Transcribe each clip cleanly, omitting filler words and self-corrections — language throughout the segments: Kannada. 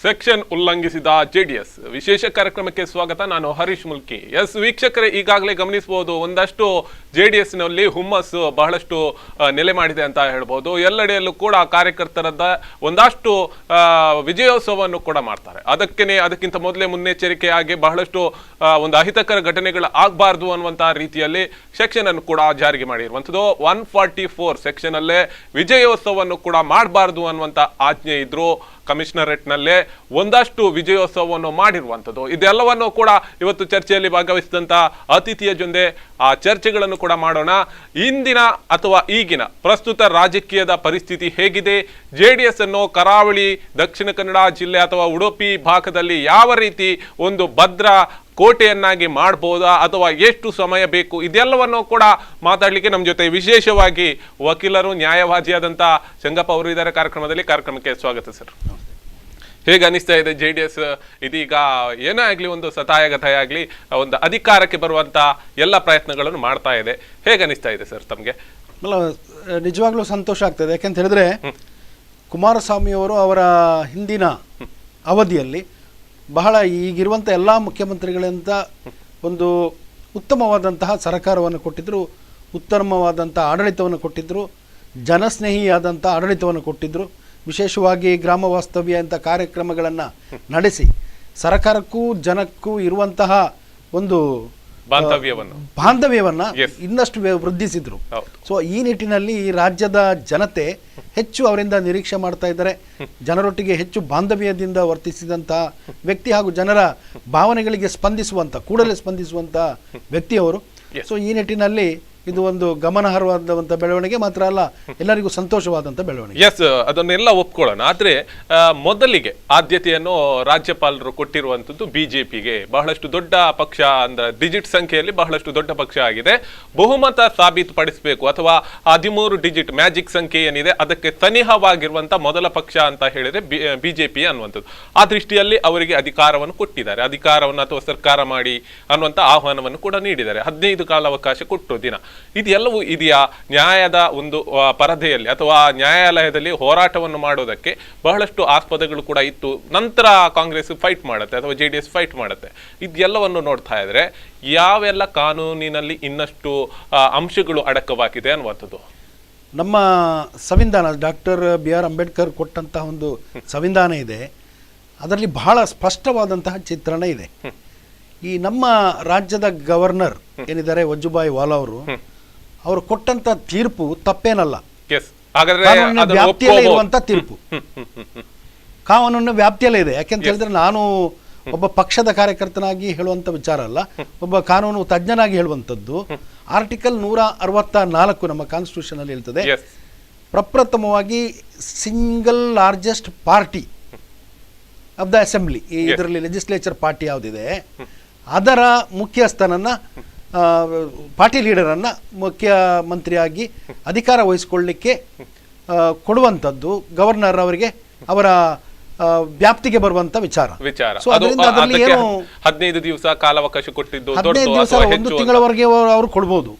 ಸೆಕ್ಷನ್ ಉಲ್ಲಂಘಿಸಿದ ಜೆಡಿಎಸ್ ವಿಶೇಷ ಕಾರ್ಯಕ್ರಮಕ್ಕೆ ಸ್ವಾಗತ. ನಾನು ಹರೀಶ್ ಮುಲ್ಕಿ. ವೀಕ್ಷಕರೇ, ಈಗಾಗಲೇ ಗಮನಿಸಬಹುದು, ಒಂದಷ್ಟು ಜೆಡಿಎಸ್ ನಲ್ಲಿ ಹುಮ್ಮಸ್ಸು ಬಹಳಷ್ಟು ನೆಲೆ ಮಾಡಿದೆ ಅಂತ ಹೇಳ್ಬೋದು. ಎಲ್ಲೆಡೆಯಲ್ಲೂ ಕೂಡ ಕಾರ್ಯಕರ್ತರದ ಒಂದಷ್ಟು ವಿಜಯೋತ್ಸವವನ್ನು ಕೂಡ ಮಾಡ್ತಾರೆ. ಅದಕ್ಕಿಂತ ಮೊದಲೇ ಮುನ್ನೆಚ್ಚರಿಕೆಯಾಗಿ ಬಹಳಷ್ಟು ಒಂದು ಅಹಿತಕರ ಘಟನೆಗಳು ಆಗಬಾರ್ದು ಅನ್ನುವಂತಹ ರೀತಿಯಲ್ಲಿ ಸೆಕ್ಷನ್ ಅನ್ನು ಕೂಡ ಜಾರಿಗೆ ಮಾಡಿರುವಂಥದ್ದು. 144 ಸೆಕ್ಷನ್ ಅಲ್ಲೇ ವಿಜಯೋತ್ಸವವನ್ನು ಕೂಡ ಮಾಡಬಾರ್ದು ಅನ್ನುವಂತ ಆಜ್ಞೆ ಇದ್ರು. ಕಮಿಷನರೇಟ್ ನಲ್ಲೇ ಒಂದಷ್ಟು ವಿಜಯೋತ್ಸವವನ್ನು ಮಾಡಿರುವಂಥದ್ದು. ಇದೆಲ್ಲವನ್ನು ಕೂಡ ಇವತ್ತು ಚರ್ಚೆಯಲ್ಲಿ ಭಾಗವಹಿಸಿದಂತ ಅತಿಥಿಯ ಜೊತೆ ಆ ಚರ್ಚೆಗಳನ್ನು ಕೂಡ ಮಾಡೋಣ. ಇಂದಿನ ಅಥವಾ ಈಗಿನ ಪ್ರಸ್ತುತ ರಾಜಕೀಯದ ಪರಿಸ್ಥಿತಿ ಹೇಗಿದೆ, ಜೆಡಿಎಸ್ ಅನ್ನು ಕರಾವಳಿ, ದಕ್ಷಿಣ ಕನ್ನಡ ಜಿಲ್ಲೆ ಅಥವಾ ಉಡುಪಿ ಭಾಗದಲ್ಲಿ ಯಾವ ರೀತಿ ಒಂದು ಭದ್ರ ಕೋಟೆಯನ್ನಾಗಿ ಮಾಡಬಹುದಾ ಅಥವಾ ಎಷ್ಟು ಸಮಯ ಬೇಕು, ಇದೆಲ್ಲವನ್ನು ಕೂಡ ಮಾತಾಡಲಿಕ್ಕೆ ನಮ್ಮ ಜೊತೆ ವಿಶೇಷವಾಗಿ ವಕೀಲರು, ನ್ಯಾಯವಾದಿಯಾದಂಥ ಸಂಗಪ್ಪ ಅವರು ಇದ್ದಾರೆ ಕಾರ್ಯಕ್ರಮಕ್ಕೆ ಸ್ವಾಗತ ಸರ್. ಹೇಗೆ ಅನಿಸ್ತಾ ಇದೆ ಜೆಡಿಎಸ್ ಇದೀಗ ಏನೇ ಆಗಲಿ ಒಂದು ಸತಾಯಗತಾಯ ಆಗಲಿ ಒಂದು ಅಧಿಕಾರಕ್ಕೆ ಬರುವಂತ ಎಲ್ಲ ಪ್ರಯತ್ನಗಳನ್ನು ಮಾಡ್ತಾ ಇದೆ, ಹೇಗೆ ಅನಿಸ್ತಾ ಇದೆ ಸರ್ ತಮಗೆ? ಅಲ್ಲ, ನಿಜವಾಗ್ಲೂ ಸಂತೋಷ ಆಗ್ತದೆ. ಯಾಕೆಂತ ಹೇಳಿದ್ರೆ ಕುಮಾರಸ್ವಾಮಿ ಅವರು ಅವರ ಹಿಂದಿನ ಅವಧಿಯಲ್ಲಿ ಬಹಳ ಈಗಿರುವಂಥ ಎಲ್ಲ ಮುಖ್ಯಮಂತ್ರಿಗಳಿಂದ ಒಂದು ಉತ್ತಮವಾದಂತಹ ಸರ್ಕಾರವನ್ನು ಕೊಟ್ಟಿದ್ದರು, ಉತ್ತಮವಾದಂಥ ಆಡಳಿತವನ್ನು ಕೊಟ್ಟಿದ್ದರು, ಜನಸ್ನೇಹಿಯಾದಂಥ ಆಡಳಿತವನ್ನು ಕೊಟ್ಟಿದ್ದರು. ವಿಶೇಷವಾಗಿ ಗ್ರಾಮ ವಾಸ್ತವ್ಯ ಅಂತ ಕಾರ್ಯಕ್ರಮಗಳನ್ನು ನಡೆಸಿ ಸರ್ಕಾರಕ್ಕೂ ಜನಕ್ಕೂ ಇರುವಂತಹ ಒಂದು ಬಾಂಧವ್ಯವನ್ನು ಇನ್ನಷ್ಟು ವೃದ್ಧಿಸಿದ್ರು. ಸೊ ಈ ನಿಟ್ಟಿನಲ್ಲಿ ಈ ರಾಜ್ಯದ ಜನತೆ ಹೆಚ್ಚು ಅವರಿಂದ ನಿರೀಕ್ಷೆ ಮಾಡ್ತಾ ಇದ್ದಾರೆ. ಜನರೊಟ್ಟಿಗೆ ಹೆಚ್ಚು ಬಾಂಧವ್ಯದಿಂದ ವರ್ತಿಸಿದಂತಹ ವ್ಯಕ್ತಿ ಹಾಗೂ ಜನರ ಭಾವನೆಗಳಿಗೆ ಕೂಡಲೇ ಸ್ಪಂದಿಸುವಂತ ವ್ಯಕ್ತಿಯವರು. ಸೊ ಈ ನಿಟ್ಟಿನಲ್ಲಿ ಇದು ಒಂದು ಗಮನಾರ್ಹವಾದಂಥ ಬೆಳವಣಿಗೆ ಮಾತ್ರ ಅಲ್ಲ, ಎಲ್ಲರಿಗೂ ಸಂತೋಷವಾದಂಥ ಬೆಳವಣಿಗೆ. ಎಸ್, ಅದನ್ನೆಲ್ಲ ಒಪ್ಕೊಳ್ಳೋಣ. ಆದ್ರೆ ಮೊದಲಿಗೆ ಆದ್ಯತೆಯನ್ನು ರಾಜ್ಯಪಾಲರು ಕೊಟ್ಟಿರುವಂಥದ್ದು ಬಿಜೆಪಿಗೆ. ಬಹಳಷ್ಟು ದೊಡ್ಡ ಪಕ್ಷ, ಅಂದ್ರೆ ಡಿಜಿಟ್ ಸಂಖ್ಯೆಯಲ್ಲಿ ಬಹಳಷ್ಟು ದೊಡ್ಡ ಪಕ್ಷ ಆಗಿದೆ. ಬಹುಮತ ಸಾಬೀತುಪಡಿಸಬೇಕು ಅಥವಾ 13 ಡಿಜಿಟ್ ಮ್ಯಾಜಿಕ್ ಸಂಖ್ಯೆ ಏನಿದೆ ಅದಕ್ಕೆ ಸನಿಹವಾಗಿರುವಂತ ಮೊದಲ ಪಕ್ಷ ಅಂತ ಹೇಳಿದ್ರೆ ಬಿಜೆಪಿ ಅನ್ನುವಂಥದ್ದು. ಆ ದೃಷ್ಟಿಯಲ್ಲಿ ಅವರಿಗೆ ಅಧಿಕಾರವನ್ನು ಕೊಟ್ಟಿದ್ದಾರೆ. ಅಧಿಕಾರವನ್ನು ಅಥವಾ ಸರ್ಕಾರ ಮಾಡಿ ಅನ್ನುವಂಥ ಆಹ್ವಾನವನ್ನು ಕೂಡ ನೀಡಿದ್ದಾರೆ. 15 ಕಾಲಾವಕಾಶ ಕೊಟ್ಟು ದಿನ. ಇದೆಲ್ಲವೂ ಇದೆಯಾ? ನ್ಯಾಯದ ಒಂದು ಪರದೆಯಲ್ಲಿ ಅಥವಾ ನ್ಯಾಯಾಲಯದಲ್ಲಿ ಹೋರಾಟವನ್ನು ಮಾಡೋದಕ್ಕೆ ಬಹಳಷ್ಟು ಆಸ್ಪದಗಳು ಕೂಡ ಇತ್ತು. ನಂತರ ಕಾಂಗ್ರೆಸ್ ಫೈಟ್ ಮಾಡುತ್ತೆ ಅಥವಾ ಜೆಡಿಎಸ್ ಫೈಟ್ ಮಾಡುತ್ತೆ. ಇದೆಲ್ಲವನ್ನು ನೋಡ್ತಾ ಇದ್ರೆ ಯಾವೆಲ್ಲ ಕಾನೂನಿನಲ್ಲಿ ಇನ್ನಷ್ಟು ಅಂಶಗಳು ಅಡಕವಾಗಿದೆ ಅನ್ನುವಂಥದ್ದು. ನಮ್ಮ ಸಂವಿಧಾನ ಡಾಕ್ಟರ್ BR ಅಂಬೇಡ್ಕರ್ ಕೊಟ್ಟಂತಹ ಒಂದು ಸಂವಿಧಾನ ಇದೆ, ಅದರಲ್ಲಿ ಬಹಳ ಸ್ಪಷ್ಟವಾದಂತಹ ಚಿತ್ರಣ ಇದೆ. ಈ ನಮ್ಮ ರಾಜ್ಯದ ಗವರ್ನರ್ ಏನಿದ್ದಾರೆ ವಜುಭಾಯಿ ವಾಲಾ ಅವರು ಕೊಟ್ಟಂತ ತೀರ್ಪು ತಪ್ಪೇನಲ್ಲ. ಕಾನೂನಿನ ವ್ಯಾಪ್ತಿಯಲ್ಲೇ ಇರುವಂತ ತೀರ್ಪು, ಕಾನೂನಿನ ವ್ಯಾಪ್ತಿಯಲ್ಲೇ ಇದೆ. ಯಾಕೆಂತ ಹೇಳಿದ್ರೆ ನಾನು ಒಬ್ಬ ಪಕ್ಷದ ಕಾರ್ಯಕರ್ತನಾಗಿ ಹೇಳುವಂತ ವಿಚಾರ ಅಲ್ಲ, ಒಬ್ಬ ಕಾನೂನು ತಜ್ಞನಾಗಿ ಹೇಳುವಂಥದ್ದು. ಆರ್ಟಿಕಲ್ 164 ನಮ್ಮ ಕಾನ್ಸ್ಟಿಟ್ಯೂಷನ್ ಅಲ್ಲಿ ಹೇಳ್ತದೆ, ಪ್ರಪ್ರಥಮವಾಗಿ single largest party of the assembly, ಇದರಲ್ಲಿ ಲೆಜಿಸ್ಲೇಚರ್ ಪಾರ್ಟಿ ಯಾವುದಿದೆ ಅದರ ಮುಖ್ಯಸ್ಥನನ್ನ, ಪಾರ್ಟಿ ಲೀಡರನ್ನು ಮುಖ್ಯಮಂತ್ರಿಯಾಗಿ ಅಧಿಕಾರ ವಹಿಸಿಕೊಳ್ಳಲಿಕ್ಕೆ ಕೊಡುವಂಥದ್ದು ಗವರ್ನರ್ ಅವರಿಗೆ ಅವರ ವ್ಯಾಪ್ತಿಗೆ ಬರುವಂತ ವಿಚಾರ. 15 ದಿವಸ ಕಾಲಾವಕಾಶ ಕೊಟ್ಟಿದ್ದು, 15 ದಿವಸ, 1 ತಿಂಗಳವರೆಗೆ ಅವರು ಕೊಡಬಹುದು.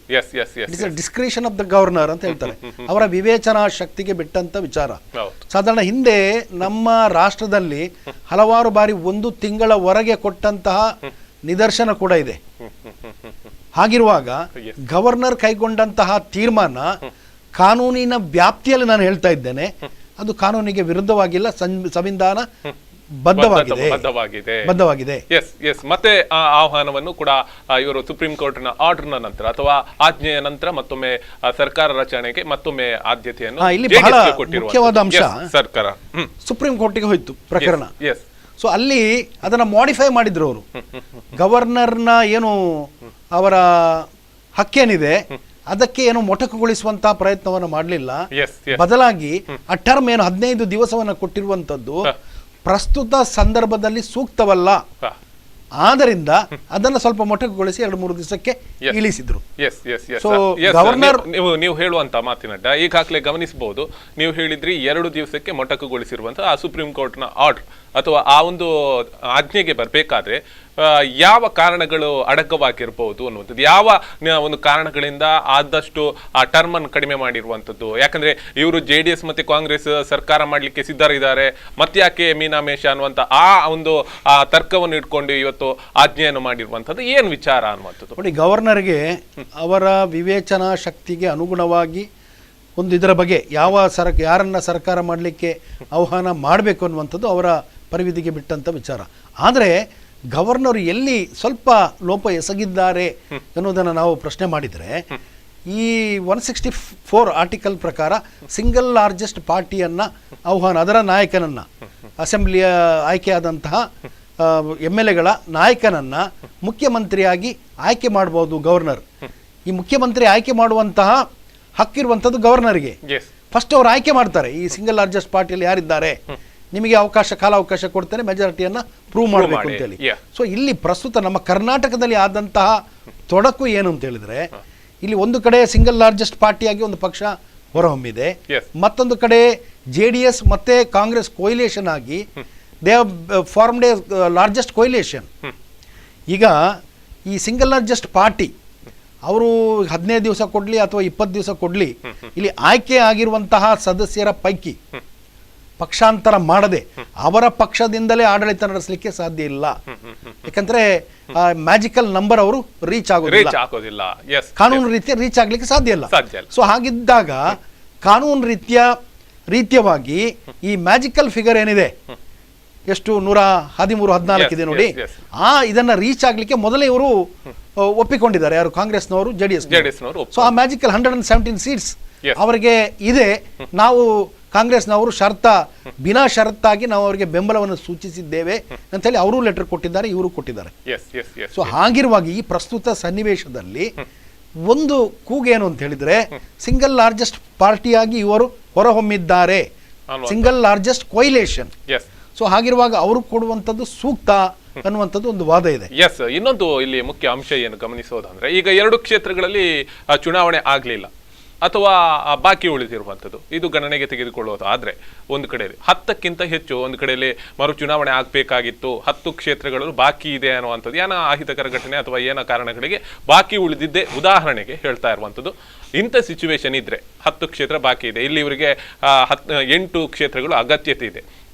ಡಿಸ್ಕ್ರಿಷನ್ ಆಫ್ ದ ಗವರ್ನರ್ ಅಂತ ಹೇಳ್ತಾರೆ, ಅವರ ವಿವೇಚನಾ ಶಕ್ತಿಗೆ ಬಿಟ್ಟಂತ ವಿಚಾರ. ಸಾಧಾರಣ ಹಿಂದೆ ನಮ್ಮ ರಾಷ್ಟ್ರದಲ್ಲಿ ಹಲವಾರು ಬಾರಿ 1 ತಿಂಗಳವರೆಗೆ ಕೊಟ್ಟಂತಹ ನಿದರ್ಶನ ಕೂಡ ಇದೆ. ಹಾಗಿರುವಾಗ ಗವರ್ನರ್ ಕೈಗೊಂಡಂತಹ ತೀರ್ಮಾನ ಕಾನೂನಿನ ವ್ಯಾಪ್ತಿಯಲ್ಲಿ ನಾನು ಹೇಳ್ತಾ ಇದ್ದೇನೆ, ಅದು ಕಾನೂನಿಗೆ ವಿರುದ್ಧವಾಗಿಲ್ಲ, ಸಂವಿಧಾನ ಬದ್ಧವಾಗಿದೆ. ಮತ್ತೆ ಆ ಆಹ್ವಾನವನ್ನು ಕೂಡ ಇವರು ಸುಪ್ರೀಂ ಕೋರ್ಟ್ ನ ಆರ್ಡರ್ ನ ನಂತರ ಅಥವಾ ಆಜ್ಞೆಯ ನಂತರ ಮತ್ತೊಮ್ಮೆ ಸರ್ಕಾರ ರಚನೆಗೆ ಮತ್ತೊಮ್ಮೆ ಆದ್ಯತೆಯನ್ನು ಇಲ್ಲಿ ಬಹಳ ಮುಖ್ಯವಾದ ಅಂಶ, ಸರ್ಕಾರ ಸುಪ್ರೀಂ ಕೋರ್ಟಿಗೆ ಹೋಯ್ತು ಪ್ರಕರಣ. ಸೊ ಅಲ್ಲಿ ಅದನ್ನ ಮಾಡಿಫೈ ಮಾಡಿದ್ರು ಅವರು. ಗವರ್ನರ್ನ ಏನು ಅವರ ಹಕ್ಕೇನಿದೆ ಅದಕ್ಕೆ ಏನು ಮೊಟಕುಗೊಳಿಸುವಂತಹ ಪ್ರಯತ್ನವನ್ನು ಮಾಡಲಿಲ್ಲ. ಬದಲಾಗಿ ಆ ಟರ್ಮ್ ಏನು 15 ದಿವಸವನ್ನು ಕೊಟ್ಟಿರುವಂತದ್ದು ಪ್ರಸ್ತುತ ಸಂದರ್ಭದಲ್ಲಿ ಸೂಕ್ತವಲ್ಲ, ಆದ್ದರಿಂದ ಅದನ್ನ ಸ್ವಲ್ಪ ಮೊಟಕುಗೊಳಿಸಿ 2-3 ದಿವಸಕ್ಕೆ ಇಳಿಸಿದ್ರು. ಗವರ್ನರ್ ನೀವು ಹೇಳುವಂತ ಮಾತಿನಡ್ಡ ಈಗಾಗಲೇ ಗಮನಿಸಬಹುದು. ನೀವು ಹೇಳಿದ್ರಿ 2 ದಿವಸಕ್ಕೆ ಮೊಟಕುಗೊಳಿಸಿರುವಂತಹ ಆ ಸುಪ್ರೀಂ ಕೋರ್ಟ್ ನ ಆರ್ಡರ್ ಅಥವಾ ಆ ಒಂದು ಆಜ್ಞೆಗೆ ಬರಬೇಕಾದ್ರೆ ಯಾವ ಕಾರಣಗಳು ಅಡಕವಾಗಿರ್ಬೋದು ಅನ್ನುವಂಥದ್ದು, ಯಾವ ಒಂದು ಕಾರಣಗಳಿಂದ ಆದಷ್ಟು ಆ ಟರ್ಮ್ ಅನ್ನು ಕಡಿಮೆ ಮಾಡಿರುವಂಥದ್ದು? ಯಾಕಂದ್ರೆ ಇವರು JDS ಮತ್ತೆ ಕಾಂಗ್ರೆಸ್ ಸರ್ಕಾರ ಮಾಡ್ಲಿಕ್ಕೆ ಸಿದ್ಧರಿದ್ದಾರೆ, ಮತ್ತ್ಯಾಕೆ ಮೀನಾಮೇಷ ಅನ್ನುವಂಥ ಆ ಒಂದು ತರ್ಕವನ್ನು ಇಟ್ಕೊಂಡು ಇವತ್ತು ಆಜ್ಞೆಯನ್ನು ಮಾಡಿರುವಂಥದ್ದು ಏನು ವಿಚಾರ ಅನ್ನುವಂಥದ್ದು? ನೋಡಿ, ಗವರ್ನರ್ಗೆ ಅವರ ವಿವೇಚನಾ ಶಕ್ತಿಗೆ ಅನುಗುಣವಾಗಿ ಒಂದು ಇದರ ಬಗ್ಗೆ ಯಾರನ್ನ ಸರ್ಕಾರ ಮಾಡಲಿಕ್ಕೆ ಆಹ್ವಾನ ಮಾಡಬೇಕು ಅನ್ನುವಂಥದ್ದು ಅವರ ಪರಿವಿಧಿಗೆ ಬಿಟ್ಟಂಥ ವಿಚಾರ. ಆದರೆ ಗವರ್ನರ್ ಎಲ್ಲಿ ಸ್ವಲ್ಪ ಲೋಪ ಎಸಗಿದ್ದಾರೆ ಅನ್ನೋದನ್ನು ನಾವು ಪ್ರಶ್ನೆ ಮಾಡಿದರೆ, ಈ 164 ಆರ್ಟಿಕಲ್ ಪ್ರಕಾರ ಸಿಂಗಲ್ ಲಾರ್ಜೆಸ್ಟ್ ಪಾರ್ಟಿಯನ್ನು ಆಹ್ವಾನ, ಅದರ ನಾಯಕನನ್ನು, ಅಸೆಂಬ್ಲಿಯ ಆಯ್ಕೆಯಾದಂತಹ MLAಗಳ ನಾಯಕನನ್ನು ಮುಖ್ಯಮಂತ್ರಿಯಾಗಿ ಆಯ್ಕೆ ಮಾಡ್ಬೋದು ಗವರ್ನರ್. ಈ ಮುಖ್ಯಮಂತ್ರಿ ಆಯ್ಕೆ ಮಾಡುವಂತಹ ಹಕ್ಕಿರುವಂಥದ್ದು ಗವರ್ನರ್ಗೆ. ಫಸ್ಟ್ ಅವ್ರು ಆಯ್ಕೆ ಮಾಡ್ತಾರೆ, ಈ ಸಿಂಗಲ್ ಲಾರ್ಜೆಸ್ಟ್ ಪಾರ್ಟಿಯಲ್ಲಿ ಯಾರಿದ್ದಾರೆ, ನಿಮಗೆ ಕಾಲಾವಕಾಶ ಕೊಡ್ತೇನೆ, ಮೆಜಾರಿಟಿಯನ್ನು ಪ್ರೂವ್ ಮಾಡಬೇಕು ಅಂತೇಳಿ. ಸೊ ಇಲ್ಲಿ ಪ್ರಸ್ತುತ ನಮ್ಮ ಕರ್ನಾಟಕದಲ್ಲಿ ಆದಂತಹ ತೊಡಕು ಏನು ಅಂತ ಹೇಳಿದ್ರೆ, ಇಲ್ಲಿ ಒಂದು ಕಡೆ ಸಿಂಗಲ್ ಲಾರ್ಜೆಸ್ಟ್ ಪಾರ್ಟಿಯಾಗಿ ಒಂದು ಪಕ್ಷ ಹೊರಹೊಮ್ಮಿದೆ, ಮತ್ತೊಂದು ಕಡೆ JDS ಮತ್ತೆ ಕಾಂಗ್ರೆಸ್ ಕೊಯ್ಲೇಷನ್ ಆಗಿ they formed A largest coalition. ಈಗ ಈ ಸಿಂಗಲ್ ಲಾರ್ಜೆಸ್ಟ್ ಪಾರ್ಟಿ ಅವರು 15 ದಿವಸ ಕೊಡ್ಲಿ ಅಥವಾ 20 ದಿವಸ ಕೊಡ್ಲಿ, ಇಲ್ಲಿ ಆಯ್ಕೆ ಆಗಿರುವಂತಹ ಸದಸ್ಯರ ಪೈಕಿ ಪಕ್ಷಾಂತರ ಮಾಡದೆ ಅವರ ಪಕ್ಷದಿಂದಲೇ ಆಡಳಿತ ನಡೆಸಲಿಕ್ಕೆ ಸಾಧ್ಯ ಇಲ್ಲ. ಯಾಕಂದ್ರೆ ಮ್ಯಾಜಿಕಲ್ ನಂಬರ್ ಅವರು ರೀಚ್ ಆಗೋದಿಲ್ಲ, ಕಾನೂನು ರೀತಿಯ ರೀಚ್ ಆಗ್ಲಿಕ್ಕೆ ಸಾಧ್ಯ ಇಲ್ಲ. ಸೊ ಹಾಗಿದ್ದಾಗ ಕಾನೂನು ರೀತ್ಯವಾಗಿ ಈ ಮ್ಯಾಜಿಕಲ್ ಫಿಗರ್ ಏನಿದೆ, ಎಷ್ಟು 113-114 ಇದೆ ನೋಡಿ, ಇದನ್ನ ರೀಚ್ ಆಗ್ಲಿಕ್ಕೆ ಮೊದಲೇ ಇವರು ಒಪ್ಪಿಕೊಂಡಿದ್ದಾರೆ, ಯಾರು ಕಾಂಗ್ರೆಸ್ನವರು, JDS. ಸೊ ಆ ಮ್ಯಾಜಿಕಲ್ 117 ಸೀಟ್ಸ್ ಅವರಿಗೆ ಇದೆ. ನಾವು ಕಾಂಗ್ರೆಸ್ನವರು ಬಿನಾ ಷರತ್ತಾಗಿ ನಾವು ಅವರಿಗೆ ಬೆಂಬಲವನ್ನು ಸೂಚಿಸಿದ್ದೇವೆ ಅಂತ ಹೇಳಿ ಅವರು ಲೆಟರ್ ಕೊಟ್ಟಿದ್ದಾರೆ, ಇವರು ಕೊಟ್ಟಿದ್ದಾರೆ. ಸೊ ಹಾಗಿರುವಾಗ ಈ ಪ್ರಸ್ತುತ ಸನ್ನಿವೇಶದಲ್ಲಿ ಒಂದು ಕೂಗೇನು ಅಂತ ಹೇಳಿದ್ರೆ, ಸಿಂಗಲ್ ಲಾರ್ಜೆಸ್ಟ್ ಪಾರ್ಟಿಯಾಗಿ ಇವರು ಹೊರಹೊಮ್ಮಿದ್ದಾರೆ, ಸಿಂಗಲ್ ಲಾರ್ಜೆಸ್ಟ್ ಕೊಯ್ಲೇಷನ್. ಸೊ ಹಾಗಿರುವಾಗ ಅವರು ಕೊಡುವಂಥದ್ದು ಸೂಕ್ತ ಅನ್ನುವಂಥದ್ದು ಒಂದು ವಾದ ಇದೆ. ಇನ್ನೊಂದು ಇಲ್ಲಿ ಮುಖ್ಯ ಅಂಶ ಏನು ಗಮನಿಸೋದಂದ್ರೆ, ಈಗ 2 ಕ್ಷೇತ್ರಗಳಲ್ಲಿ ಚುನಾವಣೆ ಆಗ್ಲಿಲ್ಲ ಅಥವಾ ಬಾಕಿ ಉಳಿದಿರುವಂಥದ್ದು ಇದು ಗಣನೆಗೆ ತೆಗೆದುಕೊಳ್ಳೋದು ಆದ್ರೆ, ಒಂದು ಕಡೆಯಲ್ಲಿ 10ಕ್ಕಿಂತ ಹೆಚ್ಚು, ಒಂದು ಕಡೆಯಲ್ಲಿ ಮರು ಚುನಾವಣೆ ಆಗ್ಬೇಕಾಗಿತ್ತು, 10 ಕ್ಷೇತ್ರಗಳು ಬಾಕಿ ಇದೆ ಅನ್ನುವಂಥದ್ದು ಏನೋ ಅಹಿತಕರ ಘಟನೆ ಅಥವಾ ಏನೋ ಕಾರಣಗಳಿಗೆ ಬಾಕಿ ಉಳಿದಿದ್ದೆ ಉದಾಹರಣೆಗೆ ಹೇಳ್ತಾ ಇರುವಂಥದ್ದು. ಇಂಥ ಸಿಚುವೇಶನ್ ಇದ್ರೆ 10 ಕ್ಷೇತ್ರ ಬಾಕಿ ಇದೆ, ಇಲ್ಲಿ ಇವರಿಗೆ 8 ಕ್ಷೇತ್ರಗಳು ಅಗತ್ಯತೆ ಇದೆ,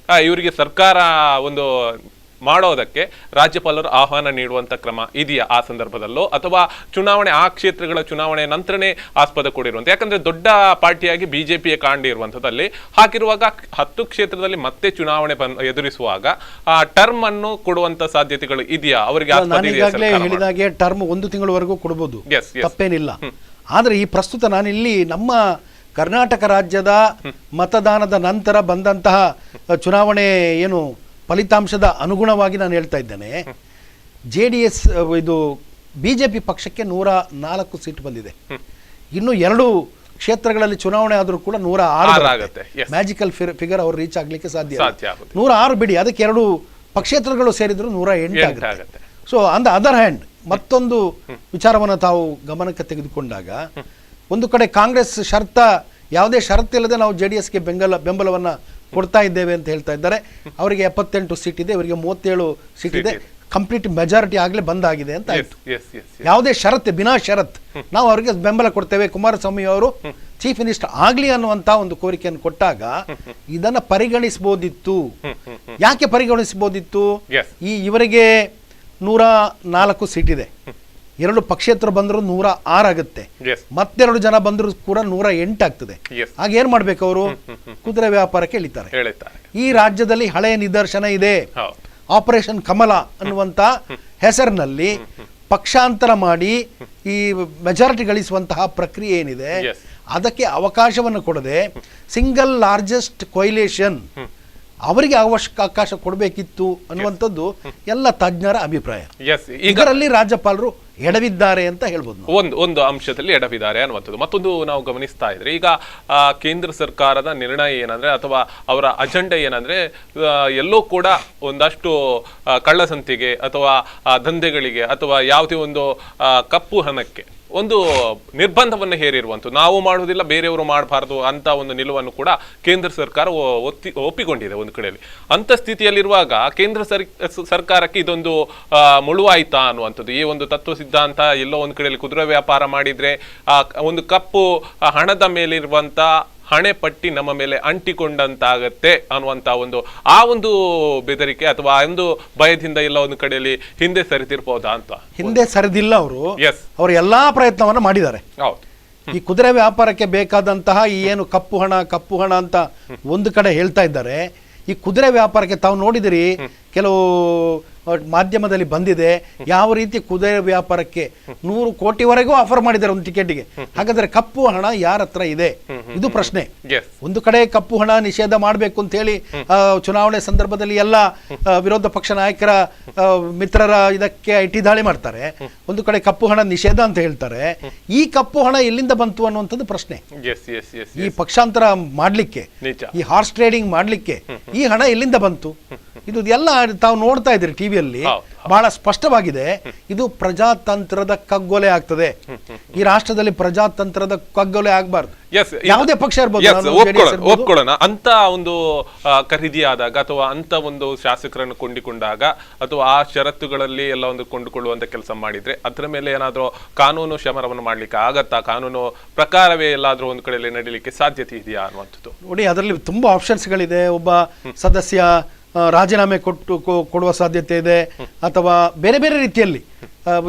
ಇವರಿಗೆ ಸರ್ಕಾರ ಒಂದು ಮಾಡೋದಕ್ಕೆ ರಾಜ್ಯಪಾಲರು ಆಹ್ವಾನ ನೀಡುವಂತ ಕ್ರಮ ಇದೆಯಾ ಆ ಸಂದರ್ಭದಲ್ಲೋ, ಅಥವಾ ಚುನಾವಣೆ ಆ ಕ್ಷೇತ್ರಗಳ ಚುನಾವಣೆ ನಂತರನೇ ಆಸ್ಪದ ಕೊಡಿರುವಂತ? ಯಾಕಂದ್ರೆ ದೊಡ್ಡ ಪಾರ್ಟಿಯಾಗಿ ಬಿಜೆಪಿಯ ಕಾಣಿರುವಂಥದ್ದಲ್ಲಿ ಹಾಕಿರುವಾಗ 10 ಕ್ಷೇತ್ರದಲ್ಲಿ ಮತ್ತೆ ಚುನಾವಣೆ ಎದುರಿಸುವಾಗ ಆ ಟರ್ಮ್ ಅನ್ನು ಕೊಡುವಂತ ಸಾಧ್ಯತೆಗಳು ಇದೆಯಾ ಅವರಿಗೆ? ಹೇಳಿದಾಗೆ ಟರ್ಮ್ 1 ತಿಂಗಳವರೆಗೂ ಕೊಡಬಹುದು, ತಪ್ಪೇನಿಲ್ಲ. ಆದ್ರೆ ಈ ಪ್ರಸ್ತುತ ನಾನಿಲ್ಲಿ ನಮ್ಮ ಕರ್ನಾಟಕ ರಾಜ್ಯದ ಮತದಾನದ ನಂತರ ಬಂದಂತಹ ಚುನಾವಣೆ ಏನು ಫಲಿತಾಂಶದ ಅನುಗುಣವಾಗಿ ನಾನು ಹೇಳ್ತಾ ಇದ್ದೇನೆ, JDS ಇದು BJP ಪಕ್ಷಕ್ಕೆ 104 ಸೀಟ್ ಬಂದಿದೆ. ಇನ್ನು 2 ಕ್ಷೇತ್ರಗಳಲ್ಲಿ ಚುನಾವಣೆ ಆದರೂ ಕೂಡ 106 ಆಗುತ್ತೆ. ಮ್ಯಾಜಿಕಲ್ ಫಿಗರ್ ಅವರು ರೀಚ್ ಆಗ್ಲಿಕ್ಕೆ ಸಾಧ್ಯ 106 ಬಿಡಿ, ಅದಕ್ಕೆ 2 ಪಕ್ಷೇತ್ರಗಳು ಸೇರಿದ್ರು 108 ಆಗುತ್ತೆ. So on the other hand ಮತ್ತೊಂದು ವಿಚಾರವನ್ನು ತಾವು ಗಮನಕ್ಕೆ ತೆಗೆದುಕೊಂಡಾಗ, ಒಂದು ಕಡೆ ಕಾಂಗ್ರೆಸ್ ಯಾವುದೇ ಷರತ್ತಿಲ್ಲದೆ ನಾವು JDSಗೆ ಬೆಂಬಲವನ್ನ ಕೊಡ್ತಾ ಇದ್ದೇವೆ ಅಂತ ಹೇಳ್ತಾ ಇದ್ದಾರೆ. ಅವರಿಗೆ 78 ಸೀಟ್ ಇದೆ, ಇವರಿಗೆ 37 ಸೀಟ್ ಇದೆ, ಕಂಪ್ಲೀಟ್ ಮೆಜಾರಿಟಿ ಆಗಲೇ ಬಂದಾಗಿದೆ ಅಂತ ಆಯ್ತು. ಯಾವುದೇ ಬಿನಾ ಷರತ್ ನಾವು ಅವರಿಗೆ ಬೆಂಬಲ ಕೊಡ್ತೇವೆ, ಕುಮಾರಸ್ವಾಮಿ ಅವರು ಚೀಫ್ ಮಿನಿಸ್ಟರ್ ಆಗ್ಲಿ ಅನ್ನುವಂತ ಒಂದು ಕೋರಿಕೆಯನ್ನು ಕೊಟ್ಟಾಗ ಇದನ್ನ ಪರಿಗಣಿಸಬಹುದಿತ್ತು. ಯಾಕೆ ಪರಿಗಣಿಸಬಹುದಿತ್ತು? ಇವರಿಗೆ 104 ಸೀಟ್ ಇದೆ, 2 ಪಕ್ಷೇತರ ಬಂದರೂ 106 ಆಗುತ್ತೆ, ಮತ್ತೆರಡು ಜನ ಬಂದರೂ ಕೂಡ 108 ಆಗ್ತದೆ. ಆಗ ಏನ್ ಮಾಡ್ಬೇಕು ಅವರು? ಕುದುರೆ ವ್ಯಾಪಾರಕ್ಕೆ ಇಳಿತಾರೆ. ಈ ರಾಜ್ಯದಲ್ಲಿ ಹಳೆಯ ನಿದರ್ಶನ ಇದೆ. ಆಪರೇಷನ್ ಕಮಲ ಅನ್ನುವಂತ ಹೆಸರಿನಲ್ಲಿ ಪಕ್ಷಾಂತರ ಮಾಡಿ ಈ ಮೆಜಾರಿಟಿ ಗಳಿಸುವಂತಹ ಪ್ರಕ್ರಿಯೆ ಏನಿದೆ ಅದಕ್ಕೆ ಅವಕಾಶವನ್ನು ಕೊಡದೆ ಸಿಂಗಲ್ ಲಾರ್ಜೆಸ್ಟ್ ಕೊಯ್ಲೇಷನ್ ಅವರಿಗೆ ಅವಕಾಶ ಕೊಡಬೇಕಿತ್ತು ಅನ್ನುವಂಥದ್ದು ಎಲ್ಲ ತಜ್ಞರ ಅಭಿಪ್ರಾಯ. ಇದರಲ್ಲಿ ರಾಜ್ಯಪಾಲರು ಎಡವಿದ್ದಾರೆ ಅಂತ ಹೇಳ್ಬೋದು. ಒಂದು ಅಂಶದಲ್ಲಿ ಎಡವಿದ್ದಾರೆ ಅನ್ನುವಂಥದ್ದು. ಮತ್ತೊಂದು ನಾವು ಗಮನಿಸ್ತಾ ಇದ್ರೆ, ಈಗ ಕೇಂದ್ರ ಸರ್ಕಾರದ ನಿರ್ಣಯ ಏನಂದ್ರೆ ಅಥವಾ ಅವರ ಅಜೆಂಡಾ ಏನಂದ್ರೆ, ಎಲ್ಲೋ ಕೂಡ ಒಂದಷ್ಟು ಕಳ್ಳಸಂತಿಗೆ ಅಥವಾ ದಂಧೆಗಳಿಗೆ ಅಥವಾ ಯಾವುದೇ ಒಂದು ಕಪ್ಪು ಹಣಕ್ಕೆ ಒಂದು ನಿರ್ಬಂಧವನ್ನು ಹೇರಿರುವಂಥದ್ದು, ನಾವು ಮಾಡುವುದಿಲ್ಲ ಬೇರೆಯವರು ಮಾಡಬಾರ್ದು ಅಂತ ಒಂದು ನಿಲುವನ್ನು ಕೂಡ ಕೇಂದ್ರ ಸರ್ಕಾರ ಒಪ್ಪಿಕೊಂಡಿದೆ ಒಂದು ಕಡೆಯಲ್ಲಿ. ಅಂತ ಸ್ಥಿತಿಯಲ್ಲಿರುವಾಗ ಕೇಂದ್ರ ಸರ್ಕಾರಕ್ಕೆ ಇದೊಂದು ಮುಳುವಾಯ್ತಾ ಅನ್ನುವಂಥದ್ದು, ಈ ಒಂದು ತತ್ವ ಸಿದ್ಧಾಂತ ಎಲ್ಲೋ ಒಂದು ಕಡೆಯಲ್ಲಿ ಕುದುರೆ ವ್ಯಾಪಾರ ಮಾಡಿದ್ರೆ ಒಂದು ಕಪ್ಪು ಹಣದ ಮೇಲಿರುವಂತ ಹಣೆ ಪಟ್ಟಿ ನಮ್ಮ ಮೇಲೆ ಅಂಟಿಕೊಂಡಂತಾಗತ್ತೆ ಅನ್ನುವಂತ ಒಂದು ಬೆದರಿಕೆ ಅಥವಾ ಆ ಒಂದು ಭಯದಿಂದ ಎಲ್ಲ ಒಂದು ಕಡೆಯಲ್ಲಿ ಹಿಂದೆ ಸರಿತಿರ್ಬೋದಾ ಅಂತ. ಹಿಂದೆ ಸರಿದಿಲ್ಲ, ಅವರು ಎಲ್ಲಾ ಪ್ರಯತ್ನವನ್ನ ಮಾಡಿದ್ದಾರೆ. ಈ ಕುದುರೆ ವ್ಯಾಪಾರಕ್ಕೆ ಬೇಕಾದಂತಹ ಈ ಏನು ಕಪ್ಪು ಹಣ ಅಂತ ಒಂದು ಕಡೆ ಹೇಳ್ತಾ ಇದ್ದಾರೆ. ಈ ಕುದುರೆ ವ್ಯಾಪಾರಕ್ಕೆ ತಾವು ನೋಡಿದಿರಿ, ಕೆಲವು ಮಾಧ್ಯಮದಲ್ಲಿ ಬಂದಿದೆ ಯಾವ ರೀತಿ ಕುದುರೆ ವ್ಯಾಪಾರಕ್ಕೆ 100 ಕೋಟಿವರೆಗೂ ಆಫರ್ ಮಾಡಿದ್ದಾರೆ ಒಂದು ಟಿಕೆಟ್ಗೆ. ಹಾಗಾದ್ರೆ ಕಪ್ಪು ಹಣ ಯಾರ ಹತ್ರ ಇದೆ, ಇದು ಪ್ರಶ್ನೆ. ಒಂದು ಕಡೆ ಕಪ್ಪು ಹಣ ನಿಷೇಧ ಮಾಡಬೇಕು ಅಂತ ಹೇಳಿ ಚುನಾವಣೆ ಸಂದರ್ಭದಲ್ಲಿ ಎಲ್ಲ ವಿರೋಧ ಪಕ್ಷ ನಾಯಕರ ಮಿತ್ರರ ಇದಕ್ಕೆ ಐಟಿ ದಾಳಿ ಮಾಡ್ತಾರೆ. ಒಂದು ಕಡೆ ಕಪ್ಪು ಹಣ ನಿಷೇಧ ಅಂತ ಹೇಳ್ತಾರೆ. ಈ ಕಪ್ಪು ಹಣ ಎಲ್ಲಿಂದ ಬಂತು ಅನ್ನುವಂಥದ್ದು ಪ್ರಶ್ನೆ. ಈ ಪಕ್ಷಾಂತರ ಮಾಡ್ಲಿಕ್ಕೆ, ಈ ಹಾರ್ಸ್ ಟ್ರೇಡಿಂಗ್ ಮಾಡ್ಲಿಕ್ಕೆ ಈ ಹಣ ಎಲ್ಲಿಂದ ಬಂತು? ಇದು ಎಲ್ಲ ತಾವು ನೋಡ್ತಾ ಇದ್ದೀರಿ ಟಿವಿಯಲ್ಲಿ, ಬಹಳ ಸ್ಪಷ್ಟವಾಗಿದೆ. ಇದು ಪ್ರಜಾತಂತ್ರದ ಕಗ್ಗೊಲೆ ಆಗ್ತದೆ. ಈ ರಾಷ್ಟ್ರದಲ್ಲಿ ಪ್ರಜಾತಂತ್ರದ ಕಗ್ಗೊಲೆ ಆಗಬಾರ್ದು. ಯಾವುದೇ ಪಕ್ಷ ಒಪ್ಕೊಳ್ಳೋಣ. ಅಂತ ಒಂದು ಖರೀದಿ ಆದಾಗ ಅಥವಾ ಅಂತ ಒಂದು ಶಾಸಕರನ್ನು ಕೊಂಡಿಕೊಂಡಾಗ ಅಥವಾ ಆ ಷರತ್ತುಗಳಲ್ಲಿ ಎಲ್ಲ ಒಂದು ಕೊಂಡುಕೊಳ್ಳುವಂತ ಕೆಲಸ ಮಾಡಿದ್ರೆ ಅದರ ಮೇಲೆ ಏನಾದ್ರೂ ಕಾನೂನು ಶಮನವನ್ನು ಮಾಡ್ಲಿಕ್ಕೆ ಆಗತ್ತಾ? ಕಾನೂನು ಪ್ರಕಾರವೇ ಎಲ್ಲಾದ್ರೂ ಒಂದು ಕಡೆಯಲ್ಲಿ ನಡೀಲಿಕ್ಕೆ ಸಾಧ್ಯತೆ ಇದೆಯಾ ಅನ್ನುವಂಥದ್ದು ನೋಡಿ. ಅದರಲ್ಲಿ ತುಂಬಾ ಆಪ್ಷನ್ಸ್ಗಳಿದೆ. ಒಬ್ಬ ಸದಸ್ಯ ರಾಜೀನಾಮೆ ಕೊಡುವ ಸಾಧ್ಯತೆ ಇದೆ, ಅಥವಾ ಬೇರೆ ಬೇರೆ ರೀತಿಯಲ್ಲಿ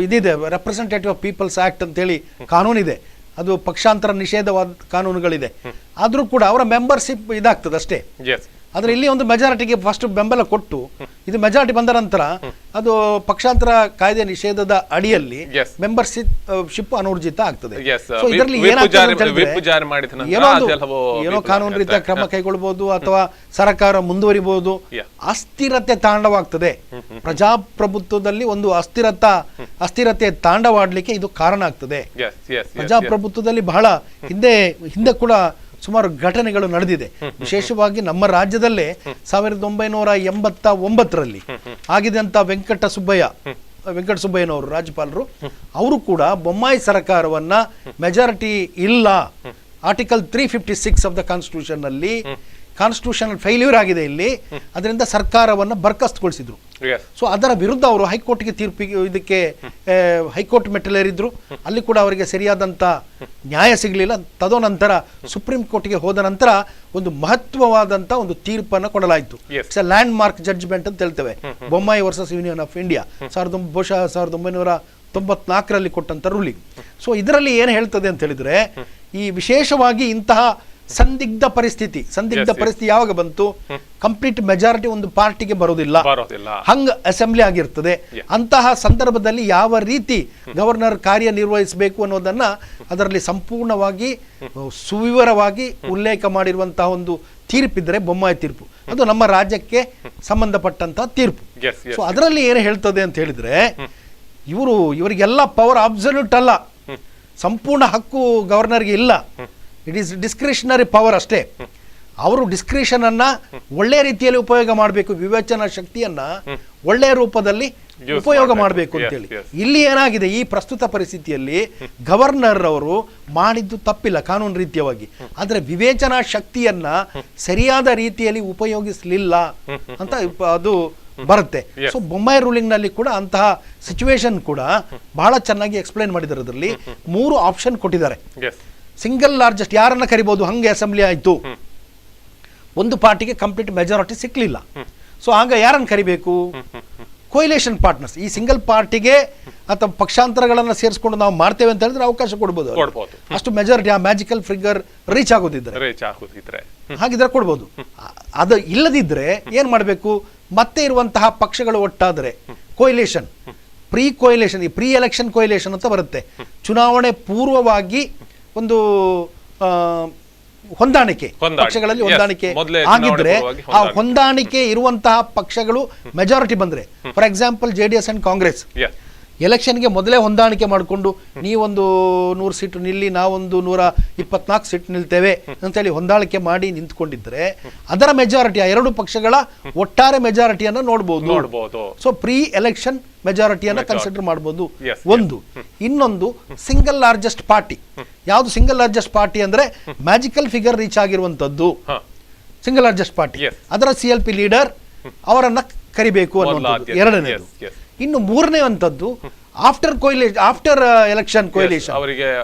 ಇದಿದೆ. ರೆಪ್ರೆಸೆಂಟೇಟಿವ್ ಆಫ್ ಪೀಪಲ್ಸ್ ಆಕ್ಟ್ ಅಂತೇಳಿ ಕಾನೂನಿದೆ, ಅದು ಪಕ್ಷಾಂತರ ನಿಷೇಧವಾದ ಕಾನೂನುಗಳಿದೆ. ಆದ್ರೂ ಕೂಡ ಅವರ ಮೆಂಬರ್ಶಿಪ್ ಇದಾಗ್ತದೆ ಅಷ್ಟೇ. ಆದ್ರೆ ಇಲ್ಲಿ ಒಂದು ಮೆಜಾರಿಟಿಗೆ ಫಸ್ಟ್ ಬೆಂಬಲ ಕೊಟ್ಟು ಇದು ಮೆಜಾರಿಟಿ ಬಂದ ನಂತರ ಅದು ಪಕ್ಷಾಂತರ ಕಾಯ್ದೆ ನಿಷೇಧದ ಅಡಿಯಲ್ಲಿ ಮೆಂಬರ್ಶಿಪ್ ಅನೂರ್ಜಿತ ಆಗ್ತದೆ. ಸೊ ಇದರಲ್ಲಿ ಏನೋ ಕಾನೂನು ರೀತಿಯ ಕ್ರಮ ಕೈಗೊಳ್ಳಬಹುದು ಅಥವಾ ಸರ್ಕಾರ ಮುಂದುವರಿಬಹುದು. ಅಸ್ಥಿರತೆ ತಾಂಡವಾಗ್ತದೆ. ಪ್ರಜಾಪ್ರಭುತ್ವದಲ್ಲಿ ಒಂದು ಅಸ್ಥಿರತೆ ತಾಂಡವಾಡ್ಲಿಕ್ಕೆ ಇದು ಕಾರಣ ಆಗ್ತದೆ. ಪ್ರಜಾಪ್ರಭುತ್ವದಲ್ಲಿ ಬಹಳ ಹಿಂದೆ ಕೂಡ ಸುಮಾರು ಘಟನೆಗಳು ನಡೆದಿದೆ. ವಿಶೇಷವಾಗಿ ನಮ್ಮ ರಾಜ್ಯದಲ್ಲೇ 1989ರಲ್ಲಿ ಆಗಿದಂತ ವೆಂಕಟ ಸುಬ್ಬಯ್ಯನವರು ರಾಜ್ಯಪಾಲರು, ಅವರು ಕೂಡ ಬೊಮ್ಮಾಯಿ ಸರ್ಕಾರವನ್ನ ಮೆಜಾರಿಟಿ ಇಲ್ಲ, ಆರ್ಟಿಕಲ್ 356 ಆಫ್ ದ ಕಾನ್ಸ್ಟಿಟ್ಯೂಷನ್ ನಲ್ಲಿ ಕಾನ್ಸ್ಟಿಟ್ಯೂಷನಲ್ ಫೇಲ್ಯೂರ್ ಆಗಿದೆ ಇಲ್ಲಿ, ಅದರಿಂದ ಸರ್ಕಾರವನ್ನ ಬರ್ಖಾಸ್ತುಗೊಳಿಸಿದ್ರು. ಸೊ ಅದರ ವಿರುದ್ಧ ಅವರು ಹೈಕೋರ್ಟ್ಗೆ ಇದಕ್ಕೆ ಹೈಕೋರ್ಟ್ ಮೆಟ್ಟಲೇರಿದ್ರು. ಅಲ್ಲಿ ಕೂಡ ಅವರಿಗೆ ಸರಿಯಾದಂತ ನ್ಯಾಯ ಸಿಗಲಿಲ್ಲ. ತದನಂತರ ಸುಪ್ರೀಂ ಕೋರ್ಟ್ಗೆ ಹೋದ ನಂತರ ಒಂದು ಮಹತ್ವವಾದಂತ ಒಂದು ತೀರ್ಪನ್ನು ಕೊಡಲಾಯಿತು. It's a landmark judgement ಅಂತ ಹೇಳ್ತೇವೆ. Bommai versus Union of India 1994ರಲ್ಲಿ ಕೊಟ್ಟಂತ ರೂಲಿಂಗ್. ಸೊ ಇದರಲ್ಲಿ ಏನು ಹೇಳ್ತದೆ ಅಂತ ಹೇಳಿದ್ರೆ, ಈ ವಿಶೇಷವಾಗಿ ಇಂತಹ ಸಂದಿಗ್ಧ ಪರಿಸ್ಥಿತಿ ಯಾವಾಗ ಬಂತು? ಕಂಪ್ಲೀಟ್ ಮೆಜಾರಿಟಿ ಒಂದು ಪಾರ್ಟಿಗೆ ಬರೋದಿಲ್ಲ, ಹಂಗ ಅಸೆಂಬ್ಲಿ ಆಗಿರ್ತದೆ. ಅಂತಹ ಸಂದರ್ಭದಲ್ಲಿ ಯಾವ ರೀತಿ ಗವರ್ನರ್ ಕಾರ್ಯನಿರ್ವಹಿಸಬೇಕು ಅನ್ನೋದನ್ನ ಅದರಲ್ಲಿ ಸಂಪೂರ್ಣವಾಗಿ ಸುವಿವರವಾಗಿ ಉಲ್ಲೇಖ ಮಾಡಿರುವಂತಹ ಒಂದು ತೀರ್ಪಿದ್ರೆ ಬೊಮ್ಮಾಯಿ ತೀರ್ಪು. ಅದು ನಮ್ಮ ರಾಜ್ಯಕ್ಕೆ ಸಂಬಂಧಪಟ್ಟಂತಹ ತೀರ್ಪು. ಸೊ ಅದರಲ್ಲಿ ಏನು ಹೇಳ್ತದೆ ಅಂತ ಹೇಳಿದ್ರೆ, ಇವರಿಗೆಲ್ಲ ಪವರ್ ಅಬ್ಸಲ್ಯೂಟ್ ಅಲ್ಲ, ಸಂಪೂರ್ಣ ಹಕ್ಕು ಗವರ್ನರ್ಗೆ ಇಲ್ಲ. ಇಟ್ ಈಸ್ ಡಿಸ್ಕ್ರಿಷನರಿ ಪವರ್ ಅಷ್ಟೇ. ಅವರು ಡಿಸ್ಕ್ರಿಷನ್ ಅನ್ನ ಒಳ್ಳೆ ರೀತಿಯಲ್ಲಿ ಉಪಯೋಗ ಮಾಡಬೇಕು, ವಿವೇಚನಾ ಶಕ್ತಿಯನ್ನ ಒಳ್ಳೆಯ ರೂಪದಲ್ಲಿ ಉಪಯೋಗ ಮಾಡಬೇಕು ಅಂತೇಳಿ. ಇಲ್ಲಿ ಏನಾಗಿದೆ, ಈ ಪ್ರಸ್ತುತ ಪರಿಸ್ಥಿತಿಯಲ್ಲಿ ಗವರ್ನರ್ ಅವರು ಮಾಡಿದ್ದು ತಪ್ಪಿಲ್ಲ ಕಾನೂನು ರೀತಿಯವಾಗಿ, ಆದ್ರೆ ವಿವೇಚನಾ ಶಕ್ತಿಯನ್ನ ಸರಿಯಾದ ರೀತಿಯಲ್ಲಿ ಉಪಯೋಗಿಸಲಿಲ್ಲ ಅಂತ ಅದು ಬರುತ್ತೆ. ಸೊ ಬೊಮ್ಮಾಯಿ ರೂಲಿಂಗ್ ನಲ್ಲಿ ಕೂಡ ಅಂತಹ ಸಿಚುವೇಶನ್ ಕೂಡ ಬಹಳ ಚೆನ್ನಾಗಿ ಎಕ್ಸ್ಪ್ಲೈನ್ ಮಾಡಿದ್ದಾರೆ. ಅದರಲ್ಲಿ 3 ಆಪ್ಷನ್ ಕೊಟ್ಟಿದ್ದಾರೆ. ಸಿಂಗಲ್ ಲಾರ್ಜೆಸ್ಟ್ ಯಾರನ್ನ ಕರಿಬಹುದು, ಹಂಗೆ ಅಸೆಂಬ್ಲಿ ಆಯ್ತು, ಒಂದು ಪಾರ್ಟಿಗೆ ಕಂಪ್ಲೀಟ್ ಮೆಜಾರಿಟಿ ಸಿಕ್ಲಿಲ್ಲ. ಸೊ ಆಗ ಯಾರನ್ನು ಕರಿಬೇಕು? ಕೊಯಿಲೇಷನ್ ಪಾರ್ಟ್ನರ್ಸ್. ಈ ಸಿಂಗಲ್ ಪಾರ್ಟಿಗೆ ಅಥವಾ ಪಕ್ಷಾಂತರಗಳನ್ನ ಸೇರಿಸ್ಕೊಂಡು ನಾವು ಮಾಡ್ತೇವೆ ಅಂತ ಹೇಳಿದ್ರೆ ಅವಕಾಶ ಕೊಡ್ಬೋದು. ಅಷ್ಟು ಮೆಜಾರಿಟಿ ಆ ಮ್ಯಾಜಿಕಲ್ ಫಿಗರ್ ರೀಚ್ ಆಗೋದಿದ್ರೆ ಹಾಗಿದ್ರೆ ಕೊಡ್ಬೋದು. ಅದು ಇಲ್ಲದಿದ್ರೆ ಏನ್ ಮಾಡಬೇಕು? ಮತ್ತೆ ಇರುವಂತಹ ಪಕ್ಷಗಳು ಒಟ್ಟಾದರೆ ಕೊಯಿಲೇಷನ್, ಈ ಪ್ರೀ ಎಲೆಕ್ಷನ್ ಕೊಯಿಲೇಷನ್ ಅಂತ ಬರುತ್ತೆ. ಚುನಾವಣೆ ಪೂರ್ವವಾಗಿ ಒಂದು ಹೊಂದಾಣಿಕೆ, ಪಕ್ಷಗಳಲ್ಲಿ ಹೊಂದಾಣಿಕೆ ಆಗಿದ್ರೆ, ಆ ಹೊಂದಾಣಿಕೆ ಇರುವಂತಹ ಪಕ್ಷಗಳು ಮೆಜಾರಿಟಿ ಬಂದ್ರೆ, for example JDS and Congress ಎಲೆಕ್ಷನ್ಗೆ ಮೊದಲೇ ಹೊಂದಾಣಿಕೆ ಮಾಡಿಕೊಂಡು ನೀವೊಂದು 100 ಸೀಟು ನಿಲ್ಲಿ, ನಾವೊಂದು 124 ಸೀಟ್ ನಿಲ್ತೇವೆ ಅಂತೇಳಿ ಹೊಂದಾಣಿಕೆ ಮಾಡಿ ನಿಂತ್ಕೊಂಡಿದ್ರೆ ಅದರ ಮೆಜಾರಿಟಿ, ಆ ಎರಡು ಪಕ್ಷಗಳ ಒಟ್ಟಾರೆ ಮೆಜಾರಿಟಿಯನ್ನು ನೋಡ್ಬೋದು. ಸೊ ಪ್ರೀ ಎಲೆಕ್ಷನ್ ಮೆಜಾರಿಟಿಯನ್ನು ಕನ್ಸಿಡರ್ ಮಾಡ್ಬೋದು. ಒಂದು. ಇನ್ನೊಂದು, ಸಿಂಗಲ್ ಲಾರ್ಜೆಸ್ಟ್ ಪಾರ್ಟಿ. ಯಾವುದು ಸಿಂಗಲ್ ಲಾರ್ಜೆಸ್ಟ್ ಪಾರ್ಟಿ ಅಂದ್ರೆ ಮ್ಯಾಜಿಕಲ್ ಫಿಗರ್ ರೀಚ್ ಆಗಿರುವಂತದ್ದು ಸಿಂಗಲ್ ಲಾರ್ಜೆಸ್ಟ್ ಪಾರ್ಟಿ. ಅದರ CLP ಲೀಡರ್ ಅವರನ್ನ ಕರಿಬೇಕು ಅನ್ನುವಂಥದ್ದು ಎರಡನೇದು. ಇನ್ನು ಮೂರನೇ ಅಂತದ್ದು after election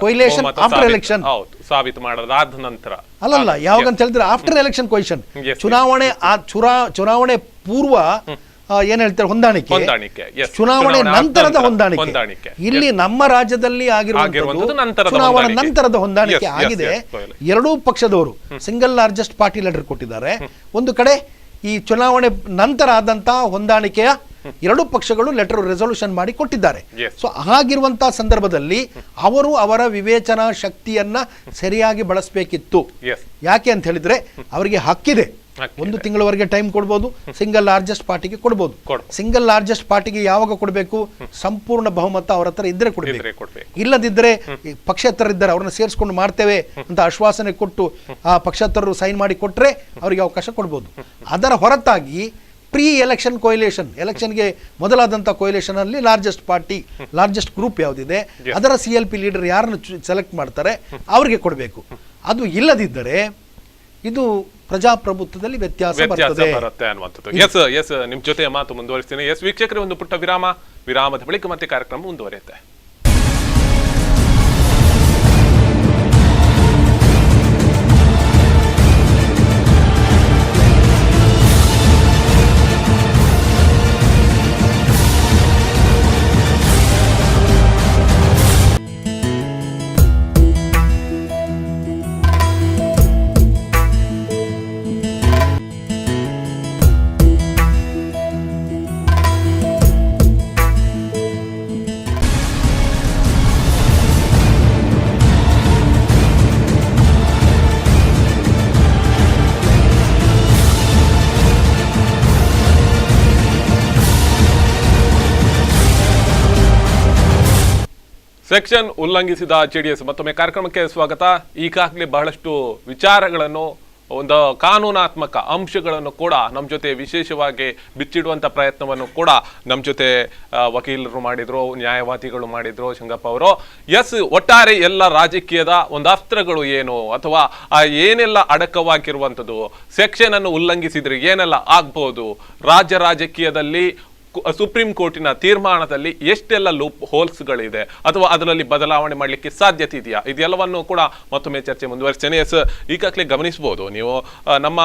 coalition after election ಸಾಬೀತು ಮಾಡಲಾದ ನಂತರ ಅಲ್ಲಲ್ಲ, ಯಾವಾಗಂತ ಹೇಳಿದ್ರೆ ಆಫ್ಟರ್ ಎಲೆಕ್ಷನ್ ಕೊಯ್ಲೇಷನ್, ಚುನಾವಣೆ ಪೂರ್ವ ಏನ್ ಹೇಳ್ತಾರೆ ಹೊಂದಾಣಿಕೆ, ಚುನಾವಣೆ ನಂತರದ ಹೊಂದಾಣಿಕೆ. ಇಲ್ಲಿ ನಮ್ಮ ರಾಜ್ಯದಲ್ಲಿ ಆಗಿರುವಂತದ್ದು ಚುನಾವಣೆ ನಂತರದ ಹೊಂದಾಣಿಕೆ ಆಗಿದೆ. ಎರಡೂ ಪಕ್ಷದವರು ಸಿಂಗಲ್ ಲಾರ್ಜೆಸ್ಟ್ ಪಾರ್ಟಿ ಲೆಟರ್ ಕೊಟ್ಟಿದ್ದಾರೆ. ಒಂದು ಕಡೆ ಈ ಚುನಾವಣೆ ನಂತರ ಆದಂತಹ ಹೊಂದಾಣಿಕೆಯ ಎರಡೂ ಪಕ್ಷಗಳು ಲೆಟರ್ ರೆಸೊಲ್ಯೂಷನ್ ಮಾಡಿ ಕೊಟ್ಟಿದ್ದಾರೆ. ಸೊ ಹಾಗಿರುವಂತಹ ಸಂದರ್ಭದಲ್ಲಿ ಅವರು ಅವರ ವಿವೇಚನಾ ಶಕ್ತಿಯನ್ನ ಸರಿಯಾಗಿ ಬಳಸಬೇಕಿತ್ತು. ಯಾಕೆ ಅಂತ ಹೇಳಿದ್ರೆ ಅವರಿಗೆ ಹಕ್ಕಿದೆ, 1 ತಿಂಗಳವರೆಗೆ ಟೈಮ್ ಕೊಡ್ಬೋದು, ಸಿಂಗಲ್ ಲಾರ್ಜೆಸ್ಟ್ ಪಾರ್ಟಿಗೆ ಕೊಡ್ಬೋದು. ಸಿಂಗಲ್ ಲಾರ್ಜೆಸ್ಟ್ ಪಾರ್ಟಿಗೆ ಯಾವಾಗ ಕೊಡಬೇಕು? ಸಂಪೂರ್ಣ ಬಹುಮತ ಅವರ ಹತ್ರ ಇದ್ರೆ ಕೊಡಬೇಕು. ಇಲ್ಲದಿದ್ದರೆ ಪಕ್ಷೇತರರಿದ್ದಾರೆ ಅವ್ರನ್ನ ಸೇರಿಸ್ಕೊಂಡು ಮಾಡ್ತೇವೆ ಅಂತ ಆಶ್ವಾಸನೆ ಕೊಟ್ಟು ಆ ಪಕ್ಷೇತರರು ಸೈನ್ ಮಾಡಿ ಕೊಟ್ರೆ ಅವರಿಗೆ ಅವಕಾಶ ಕೊಡ್ಬೋದು. ಅದರ ಹೊರತಾಗಿ ಪ್ರೀ ಎಲೆಕ್ಷನ್ ಕೊಯ್ಲೇಷನ್, ಎಲೆಕ್ಷನ್ಗೆ ಮೊದಲಾದಂಥ ಕೊಯ್ಲೇಷನ್ ಅಲ್ಲಿ ಲಾರ್ಜೆಸ್ಟ್ ಪಾರ್ಟಿ, ಲಾರ್ಜೆಸ್ಟ್ ಗ್ರೂಪ್ ಯಾವುದಿದೆ ಅದರ CLP ಲೀಡರ್ ಯಾರನ್ನು ಸೆಲೆಕ್ಟ್ ಮಾಡ್ತಾರೆ ಅವರಿಗೆ ಕೊಡಬೇಕು. ಅದು ಇಲ್ಲದಿದ್ದರೆ ಇದು ಪ್ರಜಾಪ್ರಭುತ್ವದಲ್ಲಿ ವ್ಯತ್ಯಾಸ ಬರುತ್ತೆ ಅನ್ನುವಂಥದ್ದು. ಎಸ್ ನಿಮ್ ಜೊತೆ ಮಾತು ಮುಂದುವರಿಸ್ತೀನಿ. ವೀಕ್ಷಕರೇ, ಒಂದು ಪುಟ್ಟ ವಿರಾಮದ ಬಳಿಕ ಮತ್ತೆ ಕಾರ್ಯಕ್ರಮ ಮುಂದುವರಿಯುತ್ತೆ. ಸೆಕ್ಷನ್ ಉಲ್ಲಂಘಿಸಿದ ಜೆಡಿಎಸ್ ಮತ್ತೊಮ್ಮೆ ಕಾರ್ಯಕ್ರಮಕ್ಕೆ ಸ್ವಾಗತ. ಈಗಾಗಲೇ ಬಹಳಷ್ಟು ವಿಚಾರಗಳನ್ನು, ಒಂದು ಕಾನೂನಾತ್ಮಕ ಅಂಶಗಳನ್ನು ಕೂಡ ನಮ್ಮ ಜೊತೆ ವಿಶೇಷವಾಗಿ ಬಿಚ್ಚಿಡುವಂಥ ಪ್ರಯತ್ನವನ್ನು ಕೂಡ ನಮ್ಮ ಜೊತೆ ವಕೀಲರು ಮಾಡಿದ್ರು, ನ್ಯಾಯವಾದಿಗಳು ಮಾಡಿದ್ರು, ಶಂಗಪ್ಪ ಅವರು. ಒಟ್ಟಾರೆ ಎಲ್ಲ ರಾಜಕೀಯದ ಒಂದು ಅಸ್ತ್ರಗಳು ಏನು, ಅಥವಾ ಏನೆಲ್ಲ ಅಡಕವಾಗಿರುವಂಥದ್ದು, ಸೆಕ್ಷನ್ ಅನ್ನು ಉಲ್ಲಂಘಿಸಿದ್ರೆ ಏನೆಲ್ಲ ಆಗ್ಬೋದು, ರಾಜ್ಯ ರಾಜಕೀಯದಲ್ಲಿ ಸುಪ್ರೀಂ ಕೋರ್ಟಿನ ತೀರ್ಮಾನದಲ್ಲಿ ಎಷ್ಟೆಲ್ಲ ಲೂಪ್ ಹೋಲ್ಸ್ಗಳಿದೆ, ಅಥವಾ ಅದರಲ್ಲಿ ಬದಲಾವಣೆ ಮಾಡಲಿಕ್ಕೆ ಸಾಧ್ಯತೆ ಇದೆಯಾ, ಇದೆಲ್ಲವನ್ನು ಕೂಡ ಮತ್ತೊಮ್ಮೆ ಚರ್ಚೆ ಮುಂದುವರಿಸ್ತೇನೆ. ಈಗಾಗಲೇ ಗಮನಿಸಬಹುದು ನೀವು, ನಮ್ಮ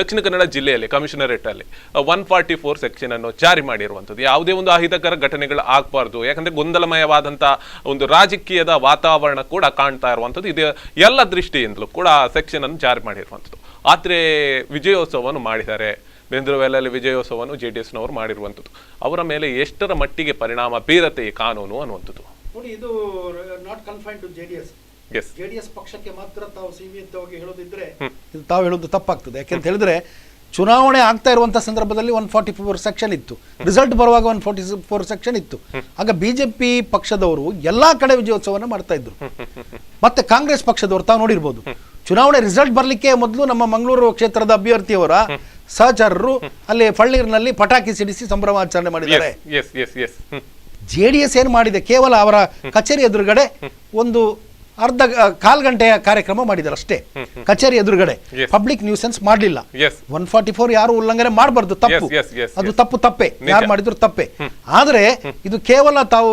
ದಕ್ಷಿಣ ಕನ್ನಡ ಜಿಲ್ಲೆಯಲ್ಲಿ ಕಮಿಷನರೇಟ್ ಅಲ್ಲಿ 144 ಸೆಕ್ಷನ್ ಅನ್ನು ಜಾರಿ ಮಾಡಿರುವಂಥದ್ದು. ಯಾವುದೇ ಒಂದು ಅಹಿತಕರ ಘಟನೆಗಳು ಆಗಬಾರ್ದು, ಯಾಕಂದ್ರೆ ಗೊಂದಲಮಯವಾದಂಥ ಒಂದು ರಾಜಕೀಯದ ವಾತಾವರಣ ಕೂಡ ಕಾಣ್ತಾ ಇರುವಂಥದ್ದು. ಇದು ಎಲ್ಲ ದೃಷ್ಟಿಯಿಂದಲೂ ಕೂಡ ಸೆಕ್ಷನ್ ಅನ್ನು ಜಾರಿ ಮಾಡಿರುವಂಥದ್ದು. ಆದರೆ ವಿಜಯೋತ್ಸವವನ್ನು ಮಾಡಿದ್ದಾರೆ, ಬೆಂದ್ರವೆಲ್ಲಲ್ಲಿ ವಿಜಯೋತ್ಸವವನ್ನು JDS-ನವರು ಮಾಡಿರುವಂಥದ್ದು. ಅವರ ಮೇಲೆ ಎಷ್ಟರ ಮಟ್ಟಿಗೆ ಪರಿಣಾಮ ಬೀರತ್ತೆ ಈ ಕಾನೂನು ಅನ್ನುವಂಥದ್ದು ನೋಡಿ. ಇದು ನಾಟ್ ಕನ್ಫೈನ್ಡ್ ಟು JDS ಪಕ್ಷಕ್ಕೆ ಮಾತ್ರ ತಾವು ಸೀಮಿತವಾಗಿ ಹೇಳೋದಿದ್ರೆ ಇದು ತಾವು ಹೇಳೋದು ತಪ್ಪಾಗ್ತದೆ. ಯಾಕೆಂತ ಹೇಳಿದ್ರೆ ಚುನಾವಣೆ ಆಗ್ತಾ ಇರುವಂತಹ ಸಂದರ್ಭದಲ್ಲಿ 144 ಸೆಕ್ಷನ್ ಇತ್ತು, ರಿಸಲ್ಟ್ ಬರುವಾಗ 144 ಸೆಕ್ಷನ್ ಇತ್ತು. ಆಗ BJP ಪಕ್ಷದವರು ಎಲ್ಲಾ ಕಡೆ ವಿಜಯೋತ್ಸವನ ಮಾಡ್ತಾ ಇದ್ರು. ಮತ್ತೆ ಕಾಂಗ್ರೆಸ್ ಪಕ್ಷದವರು ತಾವು ನೋಡಿರ್ಬೋದು, ಚುನಾವಣೆ ರಿಸಲ್ಟ್ ಬರ್ಲಿಕ್ಕೆ ಮೊದಲು ನಮ್ಮ ಮಂಗಳೂರು ಕ್ಷೇತ್ರದ ಅಭ್ಯರ್ಥಿಯವರ ಸಹಚರರು ಅಲ್ಲಿ ಫಳ್ಳೀರ್ನಲ್ಲಿ ಪಟಾಕಿ ಸಿಡಿಸಿ ಸಂಭ್ರಮಾಚರಣೆ ಮಾಡಿದ್ದಾರೆ. JDS ಏನ್ ಮಾಡಿದೆ, ಕೇವಲ ಅವರ ಕಚೇರಿ ಎದುರುಗಡೆ ಒಂದು ಕಾಲ್ ಗಂಟೆಯ ಕಾರ್ಯಕ್ರಮ ಮಾಡಿದ್ದಾರೆ ಅಷ್ಟೇ. ಕಚೇರಿ ಎದುರುಗಡೆ ಪಬ್ಲಿಕ್ ನ್ಯೂಸೆನ್ಸ್ ಮಾಡಲಿಲ್ಲ. 144 ಯಾರು ಉಲ್ಲಂಘನೆ ಮಾಡಬಾರ್ದು, ತಪ್ಪು, ಅದು ತಪ್ಪೇ, ಯಾರು ಮಾಡಿದ್ರು ತಪ್ಪೆ. ಆದ್ರೆ ಇದು ಕೇವಲ ತಾವು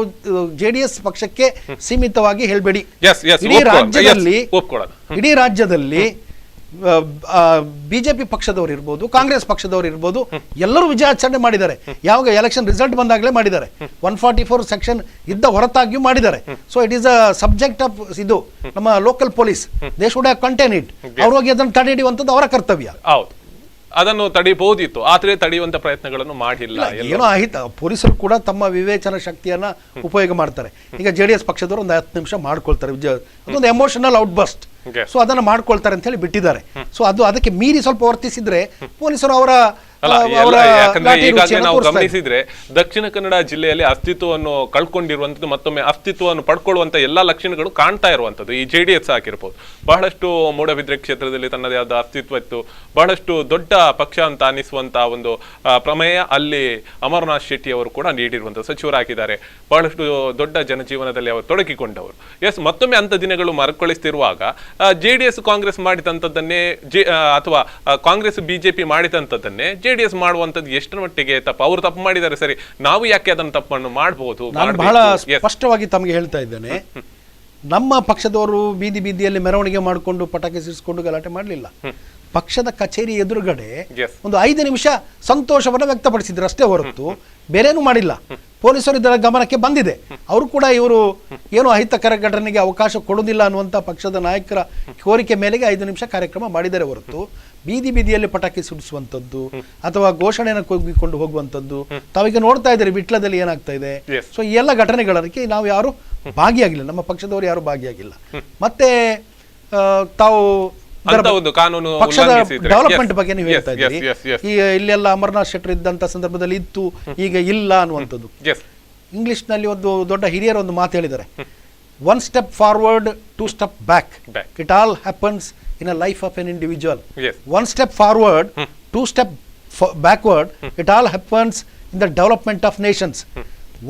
JDS ಪಕ್ಷಕ್ಕೆ ಸೀಮಿತವಾಗಿ ಹೇಳ್ಬೇಡಿ. ಇಡೀ ರಾಜ್ಯದಲ್ಲಿ BJP ಪಕ್ಷದವರು ಇರ್ಬೋದು, ಕಾಂಗ್ರೆಸ್ ಪಕ್ಷದವರು ಇರ್ಬೋದು, ಎಲ್ಲರೂ ವಿಜಯಾಚರಣೆ ಮಾಡಿದ್ದಾರೆ. ಯಾವಾಗ ಎಲೆಕ್ಷನ್ ರಿಸಲ್ಟ್ ಬಂದಾಗಲೇ ಮಾಡಿದ್ದಾರೆ. 144 ಸೆಕ್ಷನ್ ಇದ್ದ ಹೊರತಾಗಿಯೂ ಮಾಡಿದ್ದಾರೆ. So it is a subject of ಇದು ನಮ್ಮ local police, they should have contain it. ಅವ್ರು ಹೋಗಿ ಅದನ್ನು ತಡೆ ಹಿಡಿಯುವಂಥದ್ದು ಅವರ ಕರ್ತವ್ಯ. ಹೌದು, ಅದನ್ನು ತಡೆಯಬಹುದಿತ್ತು, ಆದ್ರೆ ತಡೆಯುವಂತ ಪ್ರಯತ್ನಗಳನ್ನು ಮಾಡಿಲ್ಲ. ಏನೋ ಆಹಿತ ಪೊಲೀಸರು ಕೂಡ ತಮ್ಮ ವಿವೇಚನಾ ಶಕ್ತಿಯನ್ನ ಉಪಯೋಗ ಮಾಡ್ತಾರೆ. ಈಗ JDS ಪಕ್ಷದವರು ಒಂದು 10 ನಿಮಿಷ ಮಾಡ್ಕೊಳ್ತಾರೆ, ಅದೊಂದು ಎಮೋಷನಲ್ ಔಟ್ ಬಸ್ಟ್. ಸೊ ಅದನ್ನ ಮಾಡ್ಕೊಳ್ತಾರೆ ಅಂತ ಹೇಳಿ ಬಿಟ್ಟಿದ್ದಾರೆ. ಸೊ ಅದಕ್ಕೆ ಮೀರಿ ಸ್ವಲ್ಪ ವರ್ತಿಸಿದ್ರೆ ಪೊಲೀಸರು ಅವರ ಯಾಕಂದ್ರೆ ಈಗಾಗಲೇ ನಾವು ಗಮನಿಸಿದ್ರೆ ದಕ್ಷಿಣ ಕನ್ನಡ ಜಿಲ್ಲೆಯಲ್ಲಿ ಅಸ್ತಿತ್ವವನ್ನು ಕಳ್ಕೊಂಡಿರುವಂತದ್ದು ಮತ್ತೊಮ್ಮೆ ಅಸ್ತಿತ್ವವನ್ನು ಪಡ್ಕೊಳ್ಳುವಂತ ಎಲ್ಲಾ ಲಕ್ಷಣಗಳು ಕಾಣ್ತಾ ಇರುವಂತದ್ದು ಈ JDS ಆಗಿರ್ಬೋದು. ಬಹಳಷ್ಟು ಮೂಡಬಿದ್ರೆ ಕ್ಷೇತ್ರದಲ್ಲಿ ತನ್ನದೇ ಆದ ಅಸ್ತಿತ್ವ ಇತ್ತು, ಬಹಳಷ್ಟು ದೊಡ್ಡ ಪಕ್ಷ ಅಂತ ಅನಿಸುವಂತಹ ಒಂದು ಪ್ರಮೇಯ ಅಲ್ಲಿ ಅಮರನಾಥ್ ಶೆಟ್ಟಿ ಅವರು ಕೂಡ ನೀಡಿರುವಂತಹ ಸಚಿವರಾಗಿದ್ದಾರೆ. ಬಹಳಷ್ಟು ದೊಡ್ಡ ಜನಜೀವನದಲ್ಲಿ ಅವರು ತೊಡಗಿಕೊಂಡವರು. ಎಸ್, ಮತ್ತೊಮ್ಮೆ ಅಂತ ದಿನಗಳು ಮರುಕಳಿಸ್ತಿರುವಾಗ JDS ಕಾಂಗ್ರೆಸ್ ಮಾಡಿದಂಥದ್ದನ್ನೇ ಅಥವಾ ಕಾಂಗ್ರೆಸ್ BJP ಮಾಡಿದಂಥದ್ದನ್ನೇ JDS ಮಾಡುವಂಥದ್ದು ಎಷ್ಟರ ಮಟ್ಟಿಗೆ ತಪ್ಪು? ಅವರು ತಪ್ಪು ಮಾಡಿದ್ದಾರೆ ಸರಿ, ನಾವು ಯಾಕೆ ಅದನ್ನು ತಪ್ಪನ್ನು ಮಾಡಬಹುದು? ನಾನು ಬಹಳ ಸ್ಪಷ್ಟವಾಗಿ ತಮಗೆ ಹೇಳ್ತಾ ಇದ್ದೇನೆ, ನಮ್ಮ ಪಕ್ಷದವರು ಬೀದಿ ಬೀದಿಯಲ್ಲಿ ಮೆರವಣಿಗೆ ಮಾಡಿಕೊಂಡು ಪಟಾಕಿ ಸಿಡಿಸ್ಕೊಂಡು ಗಲಾಟೆ ಮಾಡಲಿಲ್ಲ. ಪಕ್ಷದ ಕಚೇರಿ ಎದುರುಗಡೆ ಒಂದು 5 ನಿಮಿಷ ಸಂತೋಷವನ್ನು ವ್ಯಕ್ತಪಡಿಸಿದ್ರು ಅಷ್ಟೇ ಹೊರತು ಬೇರೇನೂ ಮಾಡಿಲ್ಲ. ಪೊಲೀಸರು ಇದರ ಗಮನಕ್ಕೆ ಬಂದಿದೆ. ಅವರು ಕೂಡ ಇವರು ಏನು ಅಹಿತಕರ ಘಟನೆಗೆ ಅವಕಾಶ ಕೊಡುವುದಿಲ್ಲ ಅನ್ನುವಂಥ ಪಕ್ಷದ ನಾಯಕರ ಕೋರಿಕೆ ಮೇಲೆಗೆ 5 ನಿಮಿಷ ಕಾರ್ಯಕ್ರಮ ಮಾಡಿದರೆ ಹೊರತು ಬೀದಿ ಬೀದಿಯಲ್ಲಿ ಪಟಾಕಿ ಸಿಡಿಸುವಂಥದ್ದು ಅಥವಾ ಘೋಷಣೆಯನ್ನು ಕೂಗಿಕೊಂಡು ಹೋಗುವಂಥದ್ದು ತಾವೀಗ ನೋಡ್ತಾ ಇದ್ದಾರೆ ವಿಟ್ಲದಲ್ಲಿ ಏನಾಗ್ತಾ ಇದೆ. ಸೊ ಈ ಎಲ್ಲ ಘಟನೆಗಳಕ್ಕೆ ನಾವು ಯಾರು ಭಾಗಿಯಾಗಿಲ್ಲ, ನಮ್ಮ ಪಕ್ಷದವರು ಯಾರು ಭಾಗಿಯಾಗಿಲ್ಲ. ಮತ್ತೆ ತಾವು ಪಕ್ಷದ ಡೆವಲಪ್ಮೆಂಟ್ ಬಗ್ಗೆ ನೀವು ಹೇಳ್ತಾ ಇದ್ದೀರಿ, ಈ ಇಲ್ಲೆಲ್ಲ ಅಮರನಾಥ್ ಶೆಟ್ಟರ್ ಇದ್ದಂತ ಸಂದರ್ಭದಲ್ಲಿ ಇತ್ತು, ಈಗ ಇಲ್ಲ ಅನ್ನುವಂಥದ್ದು. ಇಂಗ್ಲಿಷ್ ನಲ್ಲಿ ಒಂದು ದೊಡ್ಡ ಹಿರಿಯರು ಒಂದು ಮಾತು ಹೇಳಿದ್ದಾರೆ, 1 step forward 2 step back. It all happens in a life of an individual. 1 step forward 2 step backward. It all happens in the development of nations.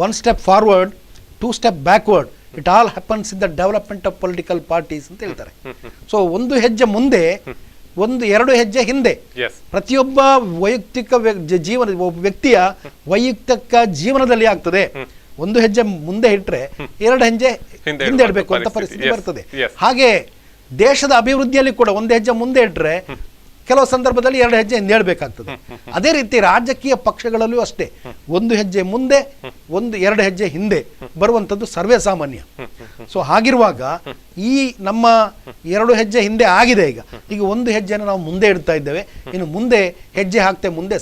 1 step forward 2 step backward. It all happens in the development of political parties ಅಂತ ಹೇಳ್ತಾರೆ. ಸೊ 1 ಹೆಜ್ಜೆ ಮುಂದೆ 2 ಹೆಜ್ಜೆ ಹಿಂದೆ. ಪ್ರತಿಯೊಬ್ಬ ವೈಯಕ್ತಿಕ ವ್ಯಕ್ತಿಯ ವೈಯಕ್ತಿಕ ಜೀವನದಲ್ಲಿ ಆಗ್ತದೆ. 1 ಹೆಜ್ಜೆ ಮುಂದೆ ಇಟ್ಟರೆ 2 ಹೆಜ್ಜೆ ಹಿಂದೆ ಇಡಬೇಕು ಅಂತ ಪರಿಸ್ಥಿತಿ ಬರ್ತದೆ. ಹಾಗೆ ದೇಶದ ಅಭಿವೃದ್ಧಿಯಲ್ಲಿ ಕೂಡ 1 ಹೆಜ್ಜೆ ಮುಂದೆ ಇಟ್ಟರೆ ಕೆಲವು ಸಂದರ್ಭದಲ್ಲಿ 2 ಹೆಜ್ಜೆ ಹಿಂದೆ ಇಡಬೇಕಾಗ್ತದೆ. ಅದೇ ರೀತಿ ರಾಜಕೀಯ ಪಕ್ಷಗಳಲ್ಲೂ ಅಷ್ಟೇ 1 ಹೆಜ್ಜೆ ಮುಂದೆ 2 ಹೆಜ್ಜೆ ಹಿಂದೆ ಬರುವಂಥದ್ದು ಸರ್ವೇ ಸಾಮಾನ್ಯ. ಸೊ ಹಾಗಿರುವಾಗ ಈ ನಮ್ಮ 2 ಹೆಜ್ಜೆ ಹಿಂದೆ ಆಗಿದೆ. ಈಗ 1 ಹೆಜ್ಜೆನ ನಾವು ಮುಂದೆ ಇಡ್ತಾ ಇದ್ದೇವೆ, ಇನ್ನು ಮುಂದೆ ಹೆಜ್ಜೆ ಹಾಕ್ತೆ ಮುಂದೆ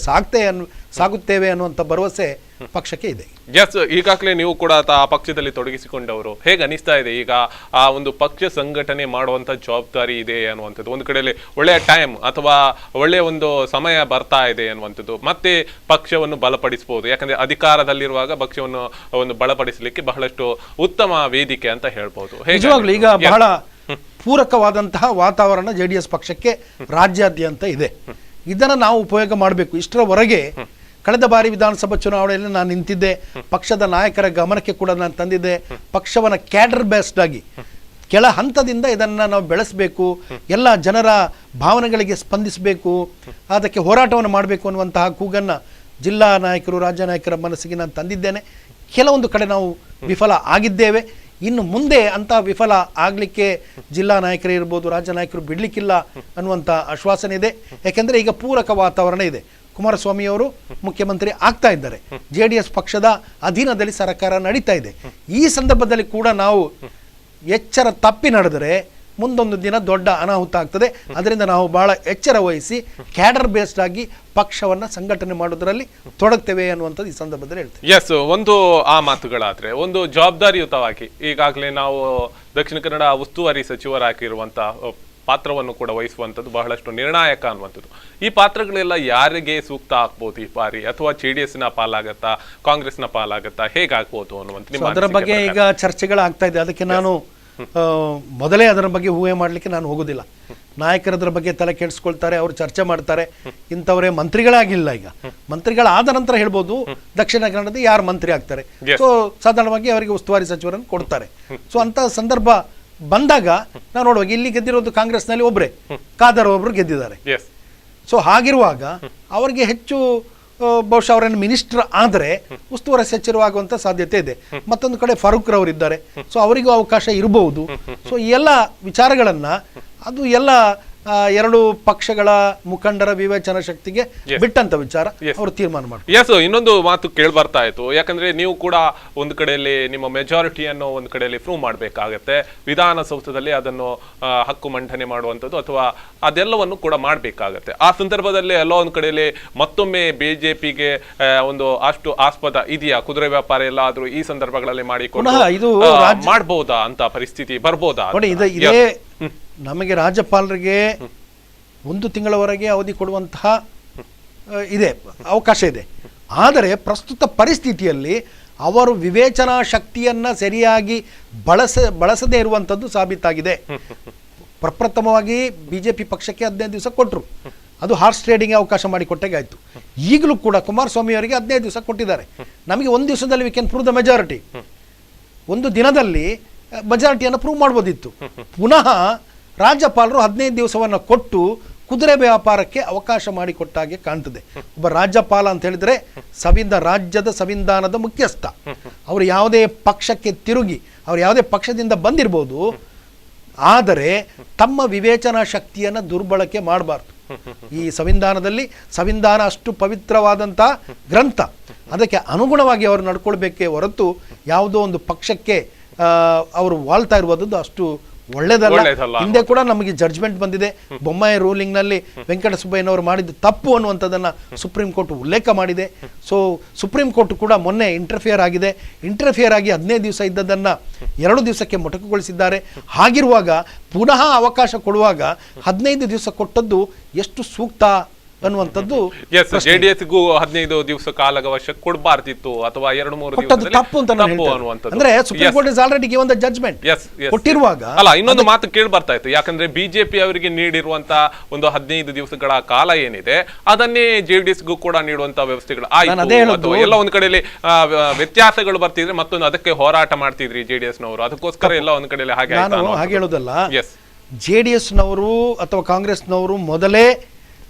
ಸಾಗುತ್ತೇವೆ ಅನ್ನುವಂಥ ಭರವಸೆ ಪಕ್ಷಕ್ಕೆ ಇದೆ. ಎಸ್, ಈಗಾಗಲೇ ನೀವು ಕೂಡ ಆ ಪಕ್ಷದಲ್ಲಿ ತೊಡಗಿಸಿಕೊಂಡವರು, ಹೇಗೆ ಅನಿಸ್ತಾ ಇದೆ ಈಗ ಆ ಒಂದು ಪಕ್ಷ ಸಂಘಟನೆ ಮಾಡುವಂತ ಜವಾಬ್ದಾರಿ ಇದೆ ಅನ್ನುವಂಥದ್ದು? ಒಂದು ಕಡೆಯಲ್ಲಿ ಒಳ್ಳೆಯ ಟೈಮ್ ಅಥವಾ ಒಳ್ಳೆಯ ಒಂದು ಸಮಯ ಬರ್ತಾ ಇದೆ ಅನ್ನುವಂಥದ್ದು, ಮತ್ತೆ ಪಕ್ಷವನ್ನು ಬಲಪಡಿಸಬಹುದು. ಯಾಕಂದ್ರೆ ಅಧಿಕಾರದಲ್ಲಿರುವಾಗ ಪಕ್ಷವನ್ನು ಒಂದು ಬಲಪಡಿಸಲಿಕ್ಕೆ ಬಹಳಷ್ಟು ಉತ್ತಮ ವೇದಿಕೆ ಅಂತ ಹೇಳ್ಬಹುದು. ನಿಜವಾಗ್ಲೂ ಈಗ ಬಹಳ ಪೂರಕವಾದಂತಹ ವಾತಾವರಣ JDS ಪಕ್ಷಕ್ಕೆ ರಾಜ್ಯಾದ್ಯಂತ ಇದೆ. ಇದನ್ನು ನಾವು ಉಪಯೋಗ ಮಾಡಬೇಕು. ಇಷ್ಟರವರೆಗೆ ಕಳೆದ ಬಾರಿ ವಿಧಾನಸಭಾ ಚುನಾವಣೆಯಲ್ಲಿ ನಾನು ನಿಂತಿದ್ದೆ, ಪಕ್ಷದ ನಾಯಕರ ಗಮನಕ್ಕೆ ಕೂಡ ನಾನು ತಂದಿದ್ದೆ. ಪಕ್ಷವನ್ನ ಕ್ಯಾಡರ್ ಬೇಸ್ಡ್ ಆಗಿ ಕೆಳ ಹಂತದಿಂದ ಇದನ್ನು ನಾವು ಬೆಳೆಸಬೇಕು, ಎಲ್ಲ ಜನರ ಭಾವನೆಗಳಿಗೆ ಸ್ಪಂದಿಸಬೇಕು, ಅದಕ್ಕೆ ಹೋರಾಟವನ್ನು ಮಾಡಬೇಕು ಅನ್ನುವಂತಹ ಕೂಗನ್ನು ಜಿಲ್ಲಾ ನಾಯಕರು ರಾಜ್ಯ ನಾಯಕರ ಮನಸ್ಸಿಗೆ ನಾನು ತಂದಿದ್ದೇನೆ. ಕೆಲವೊಂದು ಕಡೆ ನಾವು ವಿಫಲ ಆಗಿದ್ದೇವೆ. ಇನ್ನು ಮುಂದೆ ಅಂತ ವಿಫಲ ಆಗಲಿಕ್ಕೆ ಜಿಲ್ಲಾ ನಾಯಕರೇ ಇರ್ಬೋದು, ರಾಜ್ಯ ನಾಯಕರು ಬಿಡಲಿಕ್ಕಿಲ್ಲ ಅನ್ನುವಂಥ ಆಶ್ವಾಸನೆ ಇದೆ. ಯಾಕೆಂದರೆ ಈಗ ಪೂರಕ ವಾತಾವರಣ ಇದೆ. ಕುಮಾರಸ್ವಾಮಿ ಅವರು ಮುಖ್ಯಮಂತ್ರಿ ಆಗ್ತಾ ಇದ್ದಾರೆ, JDS ಪಕ್ಷದ ಅಧೀನದಲ್ಲಿ ಸರ್ಕಾರ ನಡೀತಾ ಇದೆ. ಈ ಸಂದರ್ಭದಲ್ಲಿ ಕೂಡ ನಾವು ಎಚ್ಚರ ತಪ್ಪಿ ನಡೆದರೆ ಮುಂದೊಂದು ದಿನ ದೊಡ್ಡ ಅನಾಹುತ ಆಗ್ತದೆ. ಅದರಿಂದ ನಾವು ಬಹಳ ಎಚ್ಚರ ವಹಿಸಿ ಕ್ಯಾಡರ್ ಬೇಸ್ಡ್ ಆಗಿ ಪಕ್ಷವನ್ನ ಸಂಘಟನೆ ಮಾಡೋದರಲ್ಲಿ ತೊಡಗ್ತೇವೆ ಅನ್ನುವಂಥದ್ದು ಈ ಸಂದರ್ಭದಲ್ಲಿ ಹೇಳ್ತೇವೆ. ಎಸ್, ಒಂದು ಆ ಮಾತುಗಳಾದ್ರೆ ಒಂದು ಜವಾಬ್ದಾರಿಯುತವಾಗಿ ಈಗಾಗಲೇ ನಾವು ದಕ್ಷಿಣ ಕನ್ನಡ ಉಸ್ತುವಾರಿ ಸಚಿವರಾಗಿರುವಂತಹ ಪಾತ್ರವನ್ನು ಕೂಡ ವಹಿಸುವಂಥದ್ದು ಬಹಳಷ್ಟು ನಿರ್ಣಾಯಕ ಅನ್ನುವಂಥದ್ದು. ಈ ಪಾತ್ರಗಳೆಲ್ಲ ಯಾರಿಗೆ ಸೂಕ್ತ ಆಗ್ಬೋದು ಈ ಬಾರಿ? ಅಥವಾ JDS-ನ ಪಾಲಾಗತ್ತಾ, ಕಾಂಗ್ರೆಸ್ನ ಪಾಲಾಗತ್ತಾ, ಹೇಗಾಗ್ಬೋದು ಅನ್ನುವಂಥ ಅದರ ಬಗ್ಗೆ ಈಗ ಚರ್ಚೆಗಳಾಗ್ತಾ ಇದೆ. ಅದಕ್ಕೆ ನಾನು ಮೊದಲೇ ಅದರ ಬಗ್ಗೆ ಊಹೆ ಮಾಡಲಿಕ್ಕೆ ನಾನು ಹೋಗೋದಿಲ್ಲ. ನಾಯಕರದ್ರ ಬಗ್ಗೆ ತಲೆ ಕೆಡಿಸ್ಕೊಳ್ತಾರೆ, ಅವರು ಚರ್ಚೆ ಮಾಡ್ತಾರೆ. ಇಂಥವರೇ ಮಂತ್ರಿಗಳಾಗಿಲ್ಲ. ಈಗ ಮಂತ್ರಿಗಳಾದ ನಂತರ ಹೇಳ್ಬೋದು ದಕ್ಷಿಣ ಕನ್ನಡದ ಯಾರು ಮಂತ್ರಿ ಆಗ್ತಾರೆ. ಸೊ ಸಾಧಾರಣವಾಗಿ ಅವರಿಗೆ ಉಸ್ತುವಾರಿ ಸಚಿವರನ್ನು ಕೊಡ್ತಾರೆ. ಸೊ ಅಂತ ಸಂದರ್ಭ ಬಂದಾಗ ನಾವು ನೋಡುವಾಗ ಇಲ್ಲಿ ಗೆದ್ದಿರೋದು ಕಾಂಗ್ರೆಸ್ನಲ್ಲಿ ಒಬ್ಬರೇ, ಖಾದರ್ ಒಬ್ರು ಗೆದ್ದಿದ್ದಾರೆ. ಸೊ ಹಾಗಿರುವಾಗ ಅವರಿಗೆ ಹೆಚ್ಚು ಬಹುಶಃ ಅವರನ್ನು ಮಿನಿಸ್ಟರ್ ಆದರೆ ಉಸ್ತುವಾರಿ ಸಚಿವರಾಗುವಂತ ಸಾಧ್ಯತೆ ಇದೆ. ಮತ್ತೊಂದು ಕಡೆ ಫಾರೂಕ್ ರವರು ಇದ್ದಾರೆ, ಸೊ ಅವರಿಗೂ ಅವಕಾಶ ಇರಬಹುದು. ಸೊ ಈ ಎಲ್ಲ ವಿಚಾರಗಳನ್ನ ಅದು ಎಲ್ಲ 2 ಪಕ್ಷಗಳ ಮುಖಂಡರ ವಿವೇಚನಾ ಶಕ್ತಿಗೆ ಬಿಟ್ಟಂತ ವಿಚಾರ, ಅವರು ತೀರ್ಮಾನ ಮಾಡ್ತಾರೆ. ಎಸ್, ಇನ್ನೊಂದು ಮಾತು ಕೇಳಿ ಬರ್ತಾ ಇತ್ತು. ಯಾಕಂದ್ರೆ ನೀವು ಕೂಡ ಒಂದು ಕಡೆಯಲ್ಲಿ ನಿಮ್ಮ ಮೆಜಾರಿಟಿಯನ್ನು ಒಂದು ಕಡೆಯಲ್ಲಿ ಪ್ರೂವ್ ಮಾಡಬೇಕಾಗತ್ತೆ, ವಿಧಾನಸೌಧದಲ್ಲಿ ಅದನ್ನು ಹಕ್ಕು ಮಂಡನೆ ಮಾಡುವಂಥದ್ದು ಅಥವಾ ಅದೆಲ್ಲವನ್ನು ಕೂಡ ಮಾಡಬೇಕಾಗತ್ತೆ. ಆ ಸಂದರ್ಭದಲ್ಲಿ ಎಲ್ಲೋ ಒಂದು ಕಡೆಯಲ್ಲಿ ಮತ್ತೊಮ್ಮೆ BJP-ಗೆ ಒಂದು ಅಷ್ಟು ಆಸ್ಪದ ಇದೆಯಾ? ಕುದುರೆ ವ್ಯಾಪಾರ ಎಲ್ಲ ಆದ್ರೂ ಈ ಸಂದರ್ಭಗಳಲ್ಲಿ ಮಾಡಿಕೊಂಡು ಮಾಡಬಹುದಾ ಅಂತ ಪರಿಸ್ಥಿತಿ ಬರ್ಬೋದಾ? ನಮಗೆ ರಾಜ್ಯಪಾಲರಿಗೆ 1 ತಿಂಗಳವರೆಗೆ ಅವಧಿ ಕೊಡುವಂತಹ ಇದೆ, ಅವಕಾಶ ಇದೆ. ಆದರೆ ಪ್ರಸ್ತುತ ಪರಿಸ್ಥಿತಿಯಲ್ಲಿ ಅವರು ವಿವೇಚನಾ ಶಕ್ತಿಯನ್ನು ಸರಿಯಾಗಿ ಬಳಸದೇ ಇರುವಂಥದ್ದು ಸಾಬೀತಾಗಿದೆ. ಪ್ರಪ್ರಥಮವಾಗಿ BJP ಪಕ್ಷಕ್ಕೆ 15 ದಿವಸ ಕೊಟ್ಟರು, ಅದು ಹಾರ್ಸ್ ಟ್ರೇಡಿಂಗ್ ಅವಕಾಶ ಮಾಡಿಕೊಟ್ಟಾಗೆ ಆಯಿತು. ಈಗಲೂ ಕೂಡ ಕುಮಾರಸ್ವಾಮಿ ಅವರಿಗೆ 15 ದಿವಸ ಕೊಟ್ಟಿದ್ದಾರೆ. ನಮಗೆ ಒಂದು ದಿವಸದಲ್ಲಿ we can prove the majority, ಒಂದು ದಿನದಲ್ಲಿ ಮೆಜಾರಿಟಿಯನ್ನು ಪ್ರೂವ್ ಮಾಡ್ಬೋದಿತ್ತು. ಪುನಃ ರಾಜ್ಯಪಾಲರು 15 ದಿವಸವನ್ನು ಕೊಟ್ಟು ಕುದುರೆ ವ್ಯಾಪಾರಕ್ಕೆ ಅವಕಾಶ ಮಾಡಿಕೊಟ್ಟಾಗೆ ಕಾಣ್ತದೆ. ಒಬ್ಬ ರಾಜ್ಯಪಾಲ ಅಂತ ಹೇಳಿದ್ರೆ ರಾಜ್ಯದ ಸಂವಿಧಾನದ ಮುಖ್ಯಸ್ಥ. ಅವರು ಯಾವುದೇ ಪಕ್ಷಕ್ಕೆ ತಿರುಗಿ, ಅವರು ಯಾವುದೇ ಪಕ್ಷದಿಂದ ಬಂದಿರ್ಬೋದು, ಆದರೆ ತಮ್ಮ ವಿವೇಚನಾ ಶಕ್ತಿಯನ್ನು ದುರ್ಬಳಕೆ ಮಾಡಬಾರ್ದು. ಈ ಸಂವಿಧಾನ ಅಷ್ಟು ಪವಿತ್ರವಾದಂಥ ಗ್ರಂಥ, ಅದಕ್ಕೆ ಅನುಗುಣವಾಗಿ ಅವರು ನಡ್ಕೊಳ್ಬೇಕೇ ಹೊರತು ಯಾವುದೋ ಒಂದು ಪಕ್ಷಕ್ಕೆ ಅವರು ವಾಳ್ತಾ ಇರುವುದು ಅಷ್ಟು ಒಳ್ಳೇದಲ್ಲ. ಹಿಂದೆ ಕೂಡ ನಮಗೆ ಜಡ್ಜ್ಮೆಂಟ್ ಬಂದಿದೆ. ಬೊಮ್ಮಾಯಿ ರೂಲಿಂಗ್ ನಲ್ಲಿ ವೆಂಕಟಸುಬ್ಬಯ್ಯನವರು ಮಾಡಿದ್ದು ತಪ್ಪು ಅನ್ನುವಂಥದ್ದನ್ನ ಸುಪ್ರೀಂ ಕೋರ್ಟ್ ಉಲ್ಲೇಖ ಮಾಡಿದೆ. ಸೊ ಸುಪ್ರೀಂ ಕೋರ್ಟ್ ಕೂಡ ಮೊನ್ನೆ ಇಂಟರ್ಫಿಯರ್ ಆಗಿ 15 ದಿವಸ ಇದ್ದದನ್ನ 2 ದಿವಸಕ್ಕೆ ಮೊಟಕುಗೊಳಿಸಿದ್ದಾರೆ. ಹಾಗಿರುವಾಗ ಪುನಃ ಅವಕಾಶ ಕೊಡುವಾಗ 15 ದಿವಸ ಕೊಟ್ಟದ್ದು ಎಷ್ಟು ಸೂಕ್ತ ಅನ್ನುವಂಥದ್ದು. ಜೆಡಿಎಸ್ಗೂ 15 ದಿವಸ ಕಾಲಾವಕಾಶ ಕೊಡಬಾರ್ದಿತ್ತು ಅಥವಾ 2-3 ದಿವಸ ತಪ್ಪು ಅಂತ ಅಂದ್ರೆ Supreme Court is already given the judgement ಕೊಟ್ಟಿರುವಾಗ. ಅಲ್ಲ, ಇನ್ನೊಂದು ಮಾತು ಕೇಳಿ ಬರ್ತಾ ಇತ್ತು. ಯಾಕಂದ್ರೆ ಬಿಜೆಪಿ ಅವರಿಗೆ ನೀಡಿರುವಂತ ಒಂದು 15 ದಿವಸಗಳ ಕಾಲ ಏನಿದೆ ಅದನ್ನೇ ಜೆಡಿಎಸ್ಗೂ ಕೂಡ ನೀಡುವಂತ ವ್ಯವಸ್ಥೆಗಳು ಆಯ್ತು. ಎಲ್ಲ ಒಂದ್ ಕಡೆಯಲ್ಲಿ ವ್ಯತ್ಯಾಸಗಳು ಬರ್ತಿದ್ರೆ ಮತ್ತೊಂದು ಅದಕ್ಕೆ ಹೋರಾಟ ಮಾಡ್ತಿದ್ರಿ ಜೆಡಿಎಸ್ ನವರು, ಅದಕ್ಕೋಸ್ಕರ ಎಲ್ಲ ಒಂದ್ ಕಡೆಯಲ್ಲಿ ಹಾಗೆ ಹೇಳೋದಲ್ಲ. ಜೆಡಿಎಸ್ ನವರು ಅಥವಾ ಕಾಂಗ್ರೆಸ್ನವರು ಮೊದಲೇ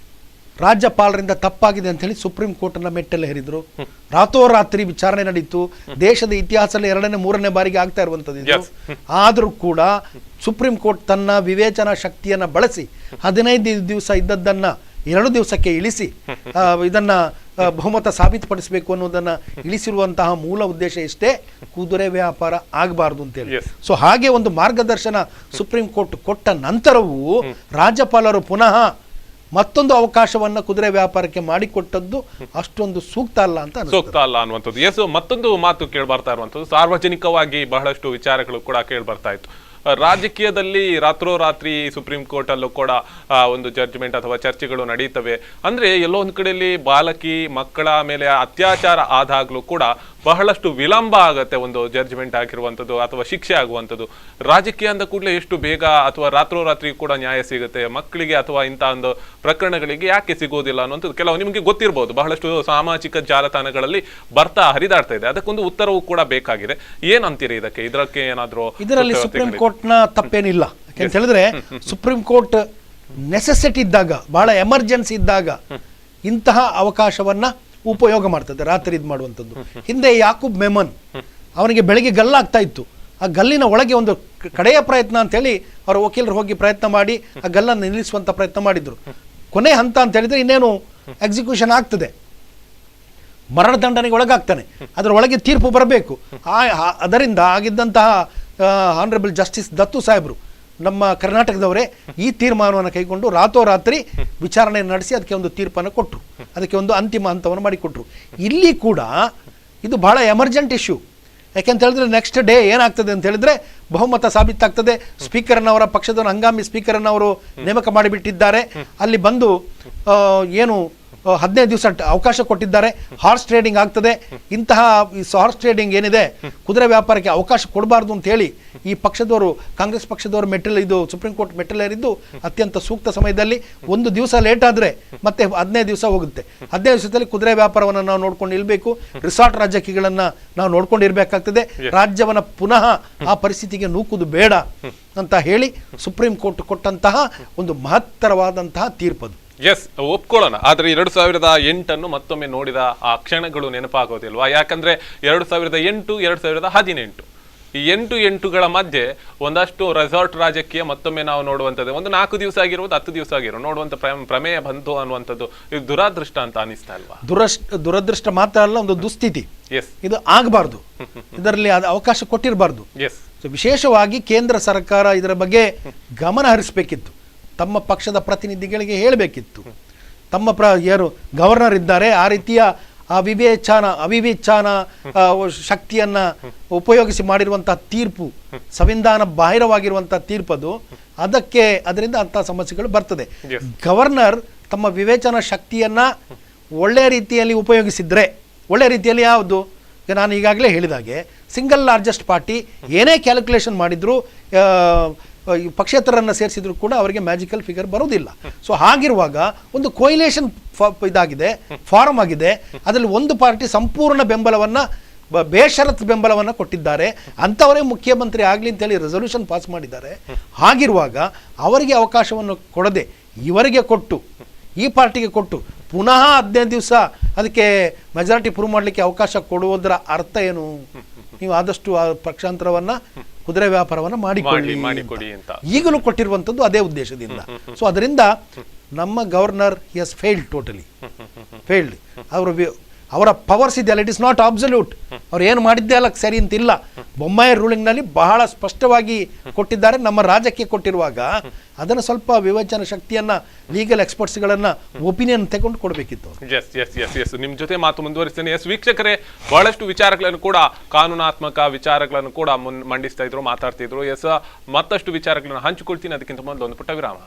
ರಾಜ್ಯಪಾಲರಿಂದ ತಪ್ಪಾಗಿದೆ ಅಂತ ಹೇಳಿ ಸುಪ್ರೀಂ ಕೋರ್ಟ್ ಅನ್ನ ಮೆಟ್ಟಲು ಹೇರಿದ್ರು. ರಾತ್ರೋರಾತ್ರಿ ವಿಚಾರಣೆ ನಡೀತು. ದೇಶದ ಇತಿಹಾಸದಲ್ಲಿ 2ನೇ 3ನೇ ಬಾರಿಗೆ ಆಗ್ತಾ ಇರುವಂತದ್ದು. ಆದ್ರೂ ಕೂಡ ಸುಪ್ರೀಂ ಕೋರ್ಟ್ ತನ್ನ ವಿವೇಚನಾ ಶಕ್ತಿಯನ್ನ ಬಳಸಿ 15 ದಿವಸ ಇದ್ದದ್ದನ್ನ 2 ದಿವಸಕ್ಕೆ ಇಳಿಸಿ ಇದನ್ನ ಬಹುಮತ ಸಾಬೀತುಪಡಿಸಬೇಕು ಅನ್ನೋದನ್ನ ಇಳಿಸಿರುವಂತಹ ಮೂಲ ಉದ್ದೇಶ ಎಷ್ಟೇ, ಕುದುರೆ ವ್ಯಾಪಾರ ಆಗಬಾರ್ದು ಅಂತೇಳಿ. ಸೊ ಹಾಗೆ ಒಂದು ಮಾರ್ಗದರ್ಶನ ಸುಪ್ರೀಂ ಕೋರ್ಟ್ ಕೊಟ್ಟ ನಂತರವೂ ರಾಜ್ಯಪಾಲರು ಪುನಃ ಮತ್ತೊಂದು ಅವಕಾಶವನ್ನ ಕುದುರೆ ವ್ಯಾಪಾರಕ್ಕೆ ಮಾಡಿಕೊಟ್ಟದ್ದು ಅಷ್ಟೊಂದು ಸೂಕ್ತ ಅಲ್ಲ ಅನ್ನುವಂಥದ್ದು. ಮತ್ತೊಂದು ಮಾತು ಕೇಳ್ಬರ್ತಾ ಇರುವಂಥದ್ದು, ಸಾರ್ವಜನಿಕವಾಗಿ ಬಹಳಷ್ಟು ವಿಚಾರಗಳು ಕೂಡ ಕೇಳ್ಬರ್ತಾ ಇತ್ತು. ರಾಜಕೀಯದಲ್ಲಿ ರಾತ್ರೋರಾತ್ರಿ ಸುಪ್ರೀಂ ಕೋರ್ಟ್ ಅಲ್ಲೂ ಕೂಡ ಒಂದು ಜಡ್ಜ್ಮೆಂಟ್ ಅಥವಾ ಚರ್ಚೆಗಳು ನಡೀತವೆ. ಅಂದ್ರೆ ಎಲ್ಲೋ ಒಂದ್ ಕಡೆಯಲ್ಲಿ ಬಾಲಕಿ ಮಕ್ಕಳ ಮೇಲೆ ಅತ್ಯಾಚಾರ ಆದಾಗ್ಲೂ ಕೂಡ ಬಹಳಷ್ಟು ವಿಳಂಬ ಆಗತ್ತೆ ಒಂದು ಜಡ್ಜ್ಮೆಂಟ್ ಆಗಿರುವಂಥದ್ದು ಅಥವಾ ಶಿಕ್ಷೆ ಆಗುವಂಥದ್ದು. ರಾಜಕೀಯ ಅಂದ ಕೂಡಲೇ ಎಷ್ಟು ಬೇಗ ಅಥವಾ ರಾತ್ರೋರಾತ್ರಿ ಕೂಡ ನ್ಯಾಯ ಸಿಗುತ್ತೆ, ಮಕ್ಕಳಿಗೆ ಅಥವಾ ಇಂಥ ಒಂದು ಪ್ರಕರಣಗಳಿಗೆ ಯಾಕೆ ಸಿಗೋದಿಲ್ಲ ಅನ್ನುವಂಥದ್ದು ಕೆಲವು ನಿಮಗೆ ಗೊತ್ತಿರಬಹುದು. ಬಹಳಷ್ಟು ಸಾಮಾಜಿಕ ಜಾಲತಾಣಗಳಲ್ಲಿ ಬರ್ತಾ ಹರಿದಾಡ್ತಾ ಇದೆ. ಅದಕ್ಕೊಂದು ಉತ್ತರವೂ ಕೂಡ ಬೇಕಾಗಿದೆ. ಏನಂತೀರಿ ಇದಕ್ಕೆ ಏನಾದ್ರೂ? ಇದರಲ್ಲಿ ಸುಪ್ರೀಂ ಕೋರ್ಟ್ನ ತಪ್ಪೇನಿಲ್ಲ. ಯಾಕೆಂತ ಹೇಳಿದ್ರೆ ಸುಪ್ರೀಂ ಕೋರ್ಟ್ ನೆಸೆಸಿಟಿ ಇದ್ದಾಗ, ಬಹಳ ಎಮರ್ಜೆನ್ಸಿ ಇದ್ದಾಗ ಇಂತಹ ಅವಕಾಶವನ್ನ ಉಪಯೋಗ ಮಾಡ್ತದೆ, ರಾತ್ರಿ ಇದು ಮಾಡುವಂಥದ್ದು. ಹಿಂದೆ ಯಾಕೂಬ್ ಮೆಮನ್ ಅವನಿಗೆ ಬೆಳಗ್ಗೆ ಗಲ್ಲಾಗ್ತಾ ಇತ್ತು. ಆ ಗಲ್ಲಿನ ಒಳಗೆ ಒಂದು ಕಡೆಯ ಪ್ರಯತ್ನ ಅಂತ ಹೇಳಿ ಅವರ ವಕೀಲರು ಹೋಗಿ ಪ್ರಯತ್ನ ಮಾಡಿ ಆ ಗಲ್ಲನ್ನು ನಿಲ್ಲಿಸುವಂತ ಪ್ರಯತ್ನ ಮಾಡಿದ್ರು. ಕೊನೆ ಹಂತ ಅಂತ ಹೇಳಿದ್ರೆ ಇನ್ನೇನು ಎಕ್ಸಿಕ್ಯೂಷನ್ ಆಗ್ತದೆ, ಮರಣದಂಡನೆಗೆ ಒಳಗಾಗ್ತಾನೆ, ಅದರ ಒಳಗೆ ತೀರ್ಪು ಬರಬೇಕು. ಅದರಿಂದ ಆಗಿದ್ದಂತಹ ಆನರಬಲ್ ಜಸ್ಟಿಸ್ ದತ್ತು ಸಾಹೇಬರು ನಮ್ಮ ಕರ್ನಾಟಕದವರೇ ಈ ತೀರ್ಮಾನವನ್ನು ಕೈಗೊಂಡು ರಾತ್ರೋರಾತ್ರಿ ವಿಚಾರಣೆ ನಡೆಸಿ ಅದಕ್ಕೆ ಒಂದು ತೀರ್ಪನ್ನು ಕೊಟ್ಟರು, ಅದಕ್ಕೆ ಒಂದು ಅಂತಿಮ ಹಂತವನ್ನು ಮಾಡಿಕೊಟ್ರು. ಇಲ್ಲಿ ಕೂಡ ಇದು ಬಹಳ ಎಮರ್ಜೆಂಟ್ ಇಶ್ಯೂ. ಯಾಕೆಂತ ಹೇಳಿದ್ರೆ ನೆಕ್ಸ್ಟ್ ಡೇ ಏನಾಗ್ತದೆ ಅಂತ ಹೇಳಿದ್ರೆ ಬಹುಮತ ಸಾಬೀತಾಗ್ತದೆ. ಸ್ಪೀಕರ್ನವರ ಪಕ್ಷದ ಹಂಗಾಮಿ ಸ್ಪೀಕರ್ನ ಅವರು ನೇಮಕ ಮಾಡಿಬಿಟ್ಟಿದ್ದಾರೆ. ಅಲ್ಲಿ ಬಂದು ಏನು 15 ದಿವಸ ಅವಕಾಶ ಕೊಟ್ಟಿದ್ದಾರೆ. ಹಾರ್ಸ್ ಟ್ರೇಡಿಂಗ್ ಆಗ್ತದೆ. ಇಂತಹ ಹಾರ್ಸ್ ಟ್ರೇಡಿಂಗ್ ಏನಿದೆ, ಕುದುರೆ ವ್ಯಾಪಾರಕ್ಕೆ ಅವಕಾಶ ಕೊಡಬಾರ್ದು ಅಂತ ಹೇಳಿ ಈ ಪಕ್ಷದವರು, ಕಾಂಗ್ರೆಸ್ ಪಕ್ಷದವರು ಇದು ಸುಪ್ರೀಂ ಕೋರ್ಟ್ ಮೆಟ್ಟಲೇರಿದ್ದು ಅತ್ಯಂತ ಸೂಕ್ತ ಸಮಯದಲ್ಲಿ. ಒಂದು ದಿವಸ ಲೇಟ್ ಆದ್ರೆ ಮತ್ತೆ 15 ದಿವಸ ಹೋಗುತ್ತೆ. 15 ದಿವಸದಲ್ಲಿ ಕುದುರೆ ವ್ಯಾಪಾರವನ್ನು ನಾವು ನೋಡ್ಕೊಂಡು ಇರಬೇಕು. ರಿಸಾರ್ಟ್ ರಾಜಕೀಯಗಳನ್ನ ನಾವು ನೋಡ್ಕೊಂಡು ಇರಬೇಕಾಗ್ತದೆ. ರಾಜ್ಯವನ್ನ ಪುನಃ ಆ ಪರಿಸ್ಥಿತಿಗೆ ನೂಕುದು ಬೇಡ ಅಂತ ಹೇಳಿ ಸುಪ್ರೀಂ ಕೋರ್ಟ್ ಕೊಟ್ಟಂತಹ ಒಂದು ಮಹತ್ತರವಾದಂತಹ ತೀರ್ಪದು. ಒಪ್ಕೊಳ್ಳೋಣ. ಆದ್ರೆ 2008 ಮತ್ತೊಮ್ಮೆ ನೋಡಿದ ಆ ಕ್ಷಣಗಳು ನೆನಪಾಗೋದಿಲ್ವಾ? ಯಾಕಂದ್ರೆ 2008, 2018 ಈ 8 ಮಧ್ಯೆ ಒಂದಷ್ಟು ರೆಸಾರ್ಟ್ ರಾಜಕೀಯ ಮತ್ತೊಮ್ಮೆ ನಾವು ನೋಡುವಂಥದ್ದು. ಒಂದು 4 ದಿವಸ ಆಗಿರ್ಬೋದು, 10 ದಿವಸ ಆಗಿರೋದು ನೋಡುವಂತ ಪ್ರಮೇಯ ಬಂತು ಅನ್ನುವಂಥದ್ದು ಇದು ದುರಾದೃಷ್ಟ ಅಂತ ಅನಿಸ್ತಾ ಅಲ್ವಾ? ದುರದೃಷ್ಟ ಮಾತ್ರ ಅಲ್ಲ, ಒಂದು ದುಸ್ಥಿತಿ. ಇದು ಆಗಬಾರ್ದು, ಇದರಲ್ಲಿ ಅವಕಾಶ ಕೊಟ್ಟಿರಬಾರ್ದು. ವಿಶೇಷವಾಗಿ ಕೇಂದ್ರ ಸರ್ಕಾರ ಇದರ ಬಗ್ಗೆ ಗಮನ ಹರಿಸಬೇಕಿತ್ತು. ತಮ್ಮ ಪಕ್ಷದ ಪ್ರತಿನಿಧಿಗಳಿಗೆ ಹೇಳಬೇಕಿತ್ತು. ತಮ್ಮ ಯಾರು ಗವರ್ನರ್ ಇದ್ದಾರೆ, ಆ ರೀತಿಯ ಅವಿವೇಚನ ಶಕ್ತಿಯನ್ನ ಉಪಯೋಗಿಸಿ ಮಾಡಿರುವಂತಹ ತೀರ್ಪು ಸಂವಿಧಾನ ಬಾಹಿರವಾಗಿರುವಂತಹ ತೀರ್ಪದು. ಅದರಿಂದ ಅಂತಹ ಸಮಸ್ಯೆಗಳು ಬರ್ತದೆ. ಗವರ್ನರ್ ತಮ್ಮ ವಿವೇಚನಾ ಶಕ್ತಿಯನ್ನ ಒಳ್ಳೆಯ ರೀತಿಯಲ್ಲಿ ಉಪಯೋಗಿಸಿದ್ರೆ, ಒಳ್ಳೆಯ ರೀತಿಯಲ್ಲಿ ಯಾವುದು, ಈಗ ನಾನು ಈಗಾಗಲೇ ಹೇಳಿದಾಗೆ ಸಿಂಗಲ್ ಲಾರ್ಜೆಸ್ಟ್ ಪಾರ್ಟಿ ಏನೇ ಕ್ಯಾಲ್ಕುಲೇಷನ್ ಮಾಡಿದ್ರು, ಪಕ್ಷೇತರನ್ನು ಸೇರಿಸಿದ್ರು ಕೂಡ ಅವರಿಗೆ ಮ್ಯಾಜಿಕಲ್ ಫಿಗರ್ ಬರೋದಿಲ್ಲ. ಸೊ ಹಾಗಿರುವಾಗ ಒಂದು ಕೊಯಿಲೇಷನ್ ಇದಾಗಿದೆ, ಫಾರ್ಮ್ ಆಗಿದೆ, ಅದರಲ್ಲಿ ಒಂದು ಪಾರ್ಟಿ ಸಂಪೂರ್ಣ ಬೆಂಬಲವನ್ನು, ಬೇಷರತ್ ಬೆಂಬಲವನ್ನು ಕೊಟ್ಟಿದ್ದಾರೆ, ಅಂಥವರೇ ಮುಖ್ಯಮಂತ್ರಿ ಆಗಲಿ ಅಂತೇಳಿ ರೆಸೊಲ್ಯೂಷನ್ ಪಾಸ್ ಮಾಡಿದ್ದಾರೆ. ಹಾಗಿರುವಾಗ ಅವರಿಗೆ ಅವಕಾಶವನ್ನು ಕೊಡದೆ ಇವರಿಗೆ ಕೊಟ್ಟು, ಈ ಪಾರ್ಟಿಗೆ ಕೊಟ್ಟು ಪುನಃ 15 ದಿವಸ ಅದಕ್ಕೆ ಮೆಜಾರಿಟಿ ಪ್ರೂವ್ ಮಾಡಲಿಕ್ಕೆ ಅವಕಾಶ ಕೊಡುವುದರ ಅರ್ಥ ಏನು? ನೀವು ಆದಷ್ಟು ಆ ಪಕ್ಷಾಂತರವನ್ನು, ಕುದುರೆ ವ್ಯಾಪಾರವನ್ನು ಮಾಡಿಕೊಳ್ಳಿ ಅಂತ ಈಗಲೂ ಕೊಟ್ಟಿರುವಂಥದ್ದು ಅದೇ ಉದ್ದೇಶದಿಂದ. ಸೊ ಅದರಿಂದ ನಮ್ಮ ಗವರ್ನರ್ ಹಿ ಹಸ್ ಫೇಲ್ಡ್, ಟೋಟಲಿ ಫೇಲ್ಡ್. ಅವರ ಪವರ್ಸ್ ಇದೆಯಲ್ಲ, ಇಟ್ ಇಸ್ ನಾಟ್ ಅಬ್ಸಲ್ಯೂಟ್. ಅವ್ರು ಏನು ಮಾಡಿದ್ದೆ ಅಲ್ಲ ಸರಿ ಅಂತಿಲ್ಲ. ಬೊಮ್ಮಾಯಿ ರೂಲಿಂಗ್ನಲ್ಲಿ ಬಹಳ ಸ್ಪಷ್ಟವಾಗಿ ಕೊಟ್ಟಿದ್ದಾರೆ. ನಮ್ಮ ರಾಜ್ಯಕ್ಕೆ ಕೊಟ್ಟಿರುವಾಗ ಅದನ್ನು ಸ್ವಲ್ಪ ವಿವೇಚನ ಶಕ್ತಿಯನ್ನ, ಲೀಗಲ್ ಎಕ್ಸ್ಪರ್ಟ್ಸ್ಗಳನ್ನ ಒಪಿನಿಯನ್ ತಗೊಂಡು ಕೊಡಬೇಕಿತ್ತು. ಎಸ್ ನಿಮ್ಮ ಜೊತೆ ಮಾತು ಮುಂದುವರಿಸ್ತೇನೆ. ಎಸ್ ವೀಕ್ಷಕರೇ, ಬಹಳಷ್ಟು ವಿಚಾರಗಳನ್ನು ಕೂಡ, ಕಾನೂನಾತ್ಮಕ ವಿಚಾರಗಳನ್ನು ಕೂಡ ಮಂಡಿಸ್ತಾ ಇದ್ರು, ಮಾತಾಡ್ತಿದ್ರು. ಎಸ್ ಮತ್ತಷ್ಟು ವಿಚಾರಗಳನ್ನು ಹಂಚಿಕೊಳ್ತೀನಿ. ಅದಕ್ಕಿಂತ ಮೊದಲು ಒಂದು ಪುಟ್ಟ ವಿರಾಮ.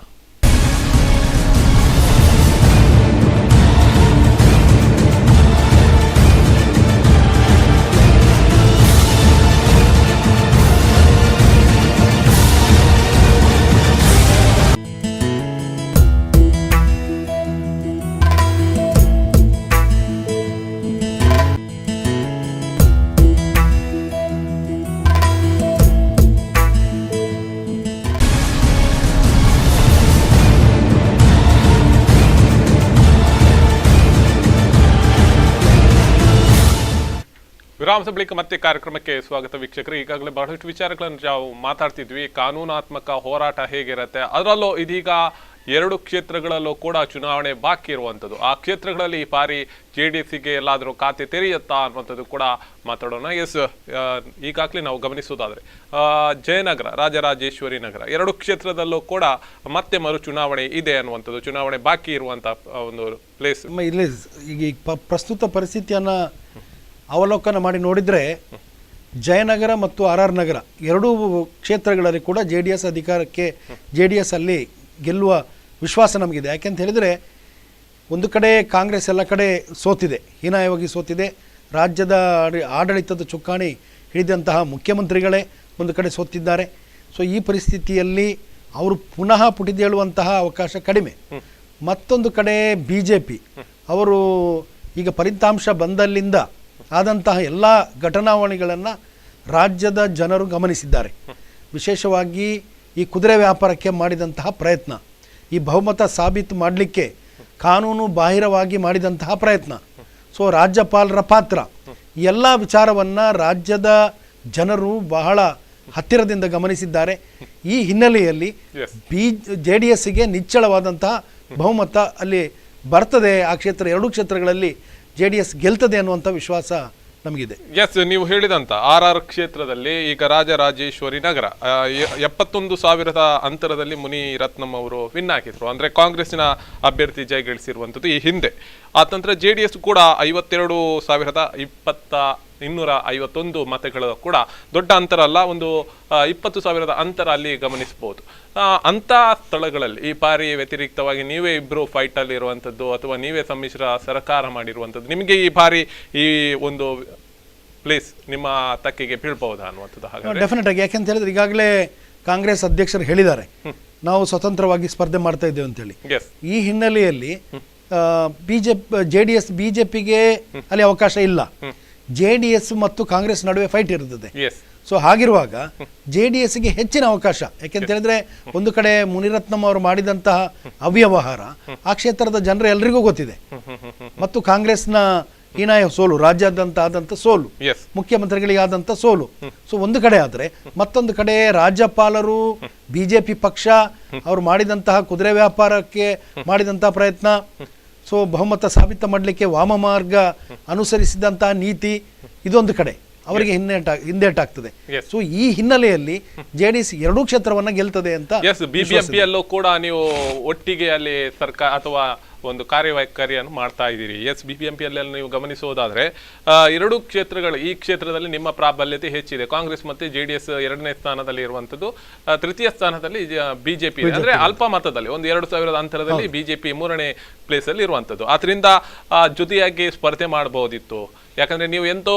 ವಿರಾಮದ ಬಳಿಕ ಮತ್ತೆ ಕಾರ್ಯಕ್ರಮಕ್ಕೆ ಸ್ವಾಗತ ವೀಕ್ಷಕರು. ಈಗಾಗಲೇ ಬಹಳಷ್ಟು ವಿಚಾರಗಳನ್ನು ನಾವು ಮಾತಾಡ್ತಿದ್ವಿ. ಕಾನೂನಾತ್ಮಕ ಹೋರಾಟ ಹೇಗಿರುತ್ತೆ, ಅದರಲ್ಲೂ ಇದೀಗ 2 ಕ್ಷೇತ್ರಗಳಲ್ಲೂ ಕೂಡ ಚುನಾವಣೆ ಬಾಕಿ ಇರುವಂಥದ್ದು. ಆ ಕ್ಷೇತ್ರಗಳಲ್ಲಿ ಈ ಬಾರಿ JDSಗೆ ಎಲ್ಲಾದರೂ ಖಾತೆ ತೆರೆಯುತ್ತಾ ಅನ್ನುವಂಥದ್ದು ಕೂಡ ಮಾತಾಡೋಣ. ಎಸ್ ಈಗಾಗಲೇ ನಾವು ಗಮನಿಸೋದಾದ್ರೆ ಜಯನಗರ, ರಾಜರಾಜೇಶ್ವರಿ ನಗರ 2 ಕ್ಷೇತ್ರದಲ್ಲೂ ಕೂಡ ಮತ್ತೆ ಮರು ಚುನಾವಣೆ ಇದೆ ಅನ್ನುವಂಥದ್ದು, ಚುನಾವಣೆ ಬಾಕಿ ಇರುವಂಥ ಒಂದು ಪ್ಲೇಸ್. ಇಲ್ಲಿ ಈಗ ಪ್ರಸ್ತುತ ಪರಿಸ್ಥಿತಿಯನ್ನು ಅವಲೋಕನ ಮಾಡಿ ನೋಡಿದರೆ ಜಯನಗರ ಮತ್ತು RR ನಗರ 2 ಕ್ಷೇತ್ರಗಳಲ್ಲಿ ಕೂಡ JDS ಅಧಿಕಾರಕ್ಕೆ, JDS ಅಲ್ಲಿ ಗೆಲ್ಲುವ ವಿಶ್ವಾಸ ನಮಗಿದೆ. ಯಾಕೆಂತ ಹೇಳಿದರೆ, ಒಂದು ಕಡೆ ಕಾಂಗ್ರೆಸ್ ಎಲ್ಲ ಕಡೆ ಸೋತಿದೆ, ಹೀನಾಯವಾಗಿ ಸೋತಿದೆ. ರಾಜ್ಯದ ಆಡಳಿತದ ಚುಕ್ಕಾಣಿ ಹಿಡಿದಂತಹ ಮುಖ್ಯಮಂತ್ರಿಗಳೇ ಒಂದು ಕಡೆ ಸೋತಿದ್ದಾರೆ. ಸೊ ಈ ಪರಿಸ್ಥಿತಿಯಲ್ಲಿ ಅವರು ಪುನಃ ಪುಟಿದೇಳುವಂತಹ ಅವಕಾಶ ಕಡಿಮೆ. ಮತ್ತೊಂದು ಕಡೆ BJP ಅವರು ಈಗ ಫಲಿತಾಂಶ ಬಂದಲ್ಲಿಂದ ಆದಂತಹ ಎಲ್ಲ ಘಟನಾವಳಿಗಳನ್ನು ರಾಜ್ಯದ ಜನರು ಗಮನಿಸಿದ್ದಾರೆ. ವಿಶೇಷವಾಗಿ ಈ ಕುದುರೆ ವ್ಯಾಪಾರಕ್ಕೆ ಮಾಡಿದಂತಹ ಪ್ರಯತ್ನ, ಈ ಬಹುಮತ ಸಾಬೀತು ಮಾಡಲಿಕ್ಕೆ ಕಾನೂನು ಬಾಹಿರವಾಗಿ ಮಾಡಿದಂತಹ ಪ್ರಯತ್ನ, ಸೊ ರಾಜ್ಯಪಾಲರ ಪಾತ್ರ, ಎಲ್ಲ ವಿಚಾರವನ್ನು ರಾಜ್ಯದ ಜನರು ಬಹಳ ಹತ್ತಿರದಿಂದ ಗಮನಿಸಿದ್ದಾರೆ. ಈ ಹಿನ್ನೆಲೆಯಲ್ಲಿ JDSಗೆ ನಿಚ್ಚಳವಾದಂತಹ ಬಹುಮತ ಅಲ್ಲಿ ಬರ್ತದೆ. ಆ ಕ್ಷೇತ್ರ 2 ಕ್ಷೇತ್ರಗಳಲ್ಲಿ JDS ಗೆಲ್ತದೆ ಅನ್ನುವಂಥ ವಿಶ್ವಾಸ ನಮಗಿದೆ. ಎಸ್ ನೀವು ಹೇಳಿದಂತ RR ಕ್ಷೇತ್ರದಲ್ಲಿ ಈಗ ರಾಜರಾಜೇಶ್ವರಿ ನಗರ 71,000 ಅಂತರದಲ್ಲಿ ಮುನಿ ರತ್ನಂ ಅವರು ವಿನ್ ಆಗಿದ್ರು. ಅಂದ್ರೆ ಕಾಂಗ್ರೆಸ್ಸಿನ ಅಭ್ಯರ್ಥಿ ಜಯಗಳಿಸಿರುವಂಥದ್ದು. ಈ ಹಿಂದೆ ಆ ನಂತರ JDS ಕೂಡ 52,251 ಮತಗಳು ಕೂಡ ದೊಡ್ಡ ಅಂತರ ಅಲ್ಲ, ಒಂದು 20,000 ಅಂತರ ಅಲ್ಲಿ ಗಮನಿಸಬಹುದು. ಅಂತ ಸ್ಥಳಗಳಲ್ಲಿ ಈ ಬಾರಿ ವ್ಯತಿರಿಕ್ತವಾಗಿ ನೀವೇ ಇಬ್ರು ಫೈಟ್ ಅಲ್ಲಿ ಇರುವಂಥದ್ದು ಅಥವಾ ನೀವೇ ಸಮ್ಮಿಶ್ರ ಸರ್ಕಾರ ಮಾಡಿರುವಂಥದ್ದು, ನಿಮಗೆ ಈ ಬಾರಿ ಈ ಒಂದು ಪ್ಲೇಸ್ ನಿಮ್ಮ ತಕ್ಕೆಗೆ ಬೀಳ್ಬಹುದಾ ಅನ್ನುವಂಥದ್ದು? ಡೆಫಿನೆಟ್ ಆಗಿ. ಯಾಕೆಂತ ಹೇಳಿದ್ರೆ ಈಗಾಗಲೇ ಕಾಂಗ್ರೆಸ್ ಅಧ್ಯಕ್ಷರು ಹೇಳಿದ್ದಾರೆ, ನಾವು ಸ್ವತಂತ್ರವಾಗಿ ಸ್ಪರ್ಧೆ ಮಾಡ್ತಾ ಇದ್ದೇವೆ ಅಂತೇಳಿ. ಈ ಹಿನ್ನೆಲೆಯಲ್ಲಿ JDS BJPಗೆ ಅಲ್ಲಿ ಅವಕಾಶ ಇಲ್ಲ. JDS ಮತ್ತು ಕಾಂಗ್ರೆಸ್ ನಡುವೆ ಫೈಟ್ ಇರುತ್ತದೆ. ಸೊ ಹಾಗಿರುವಾಗ JDSಗೆ ಹೆಚ್ಚಿನ ಅವಕಾಶ. ಯಾಕೆಂತ ಹೇಳಿದ್ರೆ, ಒಂದು ಕಡೆ ಮುನಿರತ್ನಂ ಅವರು ಮಾಡಿದಂತಹ ಅವ್ಯವಹಾರ ಆ ಕ್ಷೇತ್ರದ ಜನರು ಎಲ್ರಿಗೂ ಗೊತ್ತಿದೆ, ಮತ್ತು ಕಾಂಗ್ರೆಸ್ನ ಹೀನಾಯ ಸೋಲು, ರಾಜ್ಯಾದ್ಯಂತ ಆದಂಥ ಸೋಲು, ಮುಖ್ಯಮಂತ್ರಿಗಳಿಗೆ ಆದಂಥ ಸೋಲು. ಸೊ ಒಂದು ಕಡೆ ಆದರೆ, ಮತ್ತೊಂದು ಕಡೆ ರಾಜ್ಯಪಾಲರು, BJP ಪಕ್ಷ ಅವರು ಮಾಡಿದಂತಹ ಕುದುರೆ ವ್ಯಾಪಾರಕ್ಕೆ ಮಾಡಿದಂತಹ ಪ್ರಯತ್ನ, ಸೊ ಬಹುಮತ ಸಾಬೀತು ಮಾಡಲಿಕ್ಕೆ ವಾಮ ಮಾರ್ಗ ಅನುಸರಿಸಿದಂತಹ ನೀತಿ, ಇದೊಂದು ಕಡೆ ಅವರಿಗೆ ಹಿಂದೇಟಾಗ್ತದೆ. ಸೊ ಈ ಹಿನ್ನೆಲೆಯಲ್ಲಿ JDS 2 ಕ್ಷೇತ್ರವನ್ನ ಗೆಲ್ತದೆ ಅಂತ. BBMP ಅಲ್ಲೂ ಕೂಡ ನೀವು ಒಟ್ಟಿಗೆ ಅಲ್ಲಿ ಸರ್ಕಾರ ಅಥವಾ ಒಂದು ಕಾರ್ಯವೈಖರಿಯನ್ನು ಮಾಡ್ತಾ ಇದ್ದೀರಿ. ಎಸ್ BBMPಯಲ್ಲಿ ನೀವು ಗಮನಿಸುವುದಾದ್ರೆ ಎರಡು ಕ್ಷೇತ್ರಗಳು, ಈ ಕ್ಷೇತ್ರದಲ್ಲಿ ನಿಮ್ಮ ಪ್ರಾಬಲ್ಯತೆ ಹೆಚ್ಚಿದೆ. ಕಾಂಗ್ರೆಸ್ ಮತ್ತೆ JDS 2ನೇ ಸ್ಥಾನದಲ್ಲಿ ಇರುವಂತದ್ದು, ತೃತೀಯ ಸ್ಥಾನದಲ್ಲಿ BJP ಅಂದ್ರೆ ಅಲ್ಪ ಮತದಲ್ಲಿ ಒಂದು 2,000 ಅಂತರದಲ್ಲಿ BJP 3ನೇ ಪ್ಲೇಸ್ ಅಲ್ಲಿ ಇರುವಂತದ್ದು. ಆದ್ರಿಂದ ಜೊತೆಯಾಗಿ ಸ್ಪರ್ಧೆ ಮಾಡಬಹುದಿತ್ತು. ಯಾಕಂದ್ರೆ ನೀವು ಎಂತೋ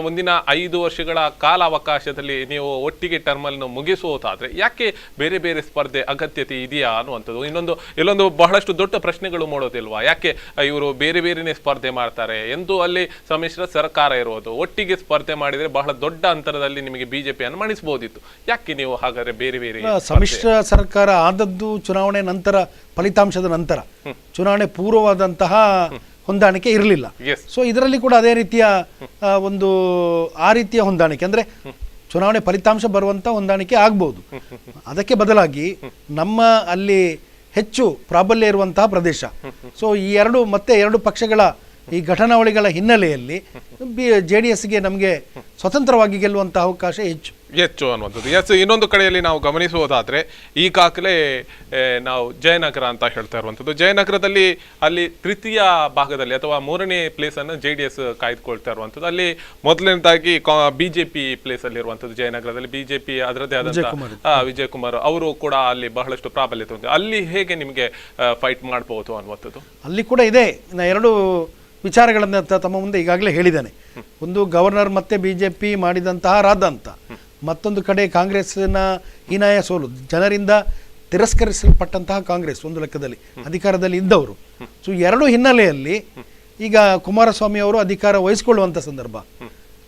ಮುಂದಿನ 5 ವರ್ಷಗಳ ಕಾಲಾವಕಾಶದಲ್ಲಿ ನೀವು ಒಟ್ಟಿಗೆ ಟರ್ಮ್ ಅನ್ನು ಮುಗಿಸುವುದಾದ್ರೆ ಯಾಕೆ ಬೇರೆ ಬೇರೆ ಸ್ಪರ್ಧೆ ಅಗತ್ಯತೆ ಇದೆಯಾ ಅನ್ನುವಂಥದ್ದು ಇಲ್ಲೊಂದು ಬಹಳಷ್ಟು ದೊಡ್ಡ ಪ್ರಶ್ನೆಗಳು ಮೂಡೋದಿಲ್ವಾ? ಯಾಕೆ ಇವರು ಬೇರೆ ಬೇರೆನೆ ಸ್ಪರ್ಧೆ ಮಾಡ್ತಾರೆ ಎಂದು ಅಲ್ಲಿ ಸಮ್ಮಿಶ್ರ ಸರ್ಕಾರ ಇರುವುದು, ಒಟ್ಟಿಗೆ ಸ್ಪರ್ಧೆ ಮಾಡಿದ್ರೆ ಬಹಳ ದೊಡ್ಡ ಅಂತರದಲ್ಲಿ ನಿಮಗೆ BJPಯನ್ನು ಮಣಿಸಬಹುದಿತ್ತು. ಯಾಕೆ ನೀವು ಹಾಗಾದ್ರೆ ಬೇರೆ ಬೇರೆ? ಸಮ್ಮಿಶ್ರ ಸರ್ಕಾರ ಆದದ್ದು ಚುನಾವಣೆ ನಂತರ, ಫಲಿತಾಂಶದ ನಂತರ, ಚುನಾವಣೆ ಪೂರ್ವವಾದಂತಹ ಹೊಂದಾಣಿಕೆ ಇರಲಿಲ್ಲ. ಸೊ ಇದರಲ್ಲಿ ಕೂಡ ಅದೇ ರೀತಿಯ ಆ ರೀತಿಯ ಹೊಂದಾಣಿಕೆ ಅಂದ್ರೆ ಚುನಾವಣೆ ಫಲಿತಾಂಶ ಬರುವಂತ ಹೊಂದಾಣಿಕೆ ಆಗ್ಬಹುದು. ಅದಕ್ಕೆ ಬದಲಾಗಿ ನಮ್ಮ ಅಲ್ಲಿ ಹೆಚ್ಚು ಪ್ರಾಬಲ್ಯ ಇರುವಂತಹ ಪ್ರದೇಶ, ಸೊ ಈ ಎರಡು ಪಕ್ಷಗಳ ಈ ಘಟನಾವಳಿಗಳ ಹಿನ್ನೆಲೆಯಲ್ಲಿ JDSಗೆ ನಮಗೆ ಸ್ವತಂತ್ರವಾಗಿ ಗೆಲ್ಲುವಂತಹ ಅವಕಾಶ ಹೆಚ್ಚು ಅನ್ನುವಂಥದ್ದು. ಎಸ್, ಇನ್ನೊಂದು ಕಡೆಯಲ್ಲಿ ನಾವು ಗಮನಿಸುವುದಾದ್ರೆ ಈಗಾಗಲೇ ನಾವು ಜಯನಗರ ಅಂತ ಹೇಳ್ತಾ ಇರುವಂಥದ್ದು, ಜಯನಗರದಲ್ಲಿ ಅಲ್ಲಿ ತೃತೀಯ ಭಾಗದಲ್ಲಿ ಅಥವಾ 3ನೇ ಪ್ಲೇಸ್ ಅನ್ನು JDS ಕಾಯ್ದುಕೊಳ್ತಾ ಇರುವಂಥದ್ದು. ಅಲ್ಲಿ ಮೊದಲನೇದಾಗಿ BJP ಪ್ಲೇಸ್ ಅಲ್ಲಿ ಇರುವಂಥದ್ದು ಜಯನಗರದಲ್ಲಿ. BJP ಅದರದ್ದೇ ಆದಂತಹ ವಿಜಯ್ ಕುಮಾರ್ ಅವರು ಕೂಡ ಅಲ್ಲಿ ಬಹಳಷ್ಟು ಪ್ರಾಬಲ್ಯತೆ ಹೊಂದಿದೆ. ಅಲ್ಲಿ ಹೇಗೆ ನಿಮಗೆ ಫೈಟ್ ಮಾಡಬಹುದು ಅನ್ನುವಂಥದ್ದು? ಅಲ್ಲಿ ಕೂಡ ಇದೆ. ಎರಡು ವಿಚಾರಗಳನ್ನು ತಮ್ಮ ಮುಂದೆ ಈಗಾಗಲೇ ಹೇಳಿದ್ದೇನೆ. ಒಂದು ಗವರ್ನರ್ ಮತ್ತೆ BJP ಮಾಡಿದಂತಹ ರಾದಂತ, ಮತ್ತೊಂದು ಕಡೆ ಕಾಂಗ್ರೆಸ್ನ ಹೀನಾಯ ಸೋಲು, ಜನರಿಂದ ತಿರಸ್ಕರಿಸಲ್ಪಟ್ಟಂತಹ ಕಾಂಗ್ರೆಸ್ ಒಂದು ಲೆಕ್ಕದಲ್ಲಿ ಅಧಿಕಾರದಲ್ಲಿ ಇದ್ದವರು. ಸೊ ಎರಡು ಹಿನ್ನೆಲೆಯಲ್ಲಿ ಈಗ ಕುಮಾರಸ್ವಾಮಿ ಅವರು ಅಧಿಕಾರ ವಹಿಸಿಕೊಳ್ಳುವಂಥ ಸಂದರ್ಭ,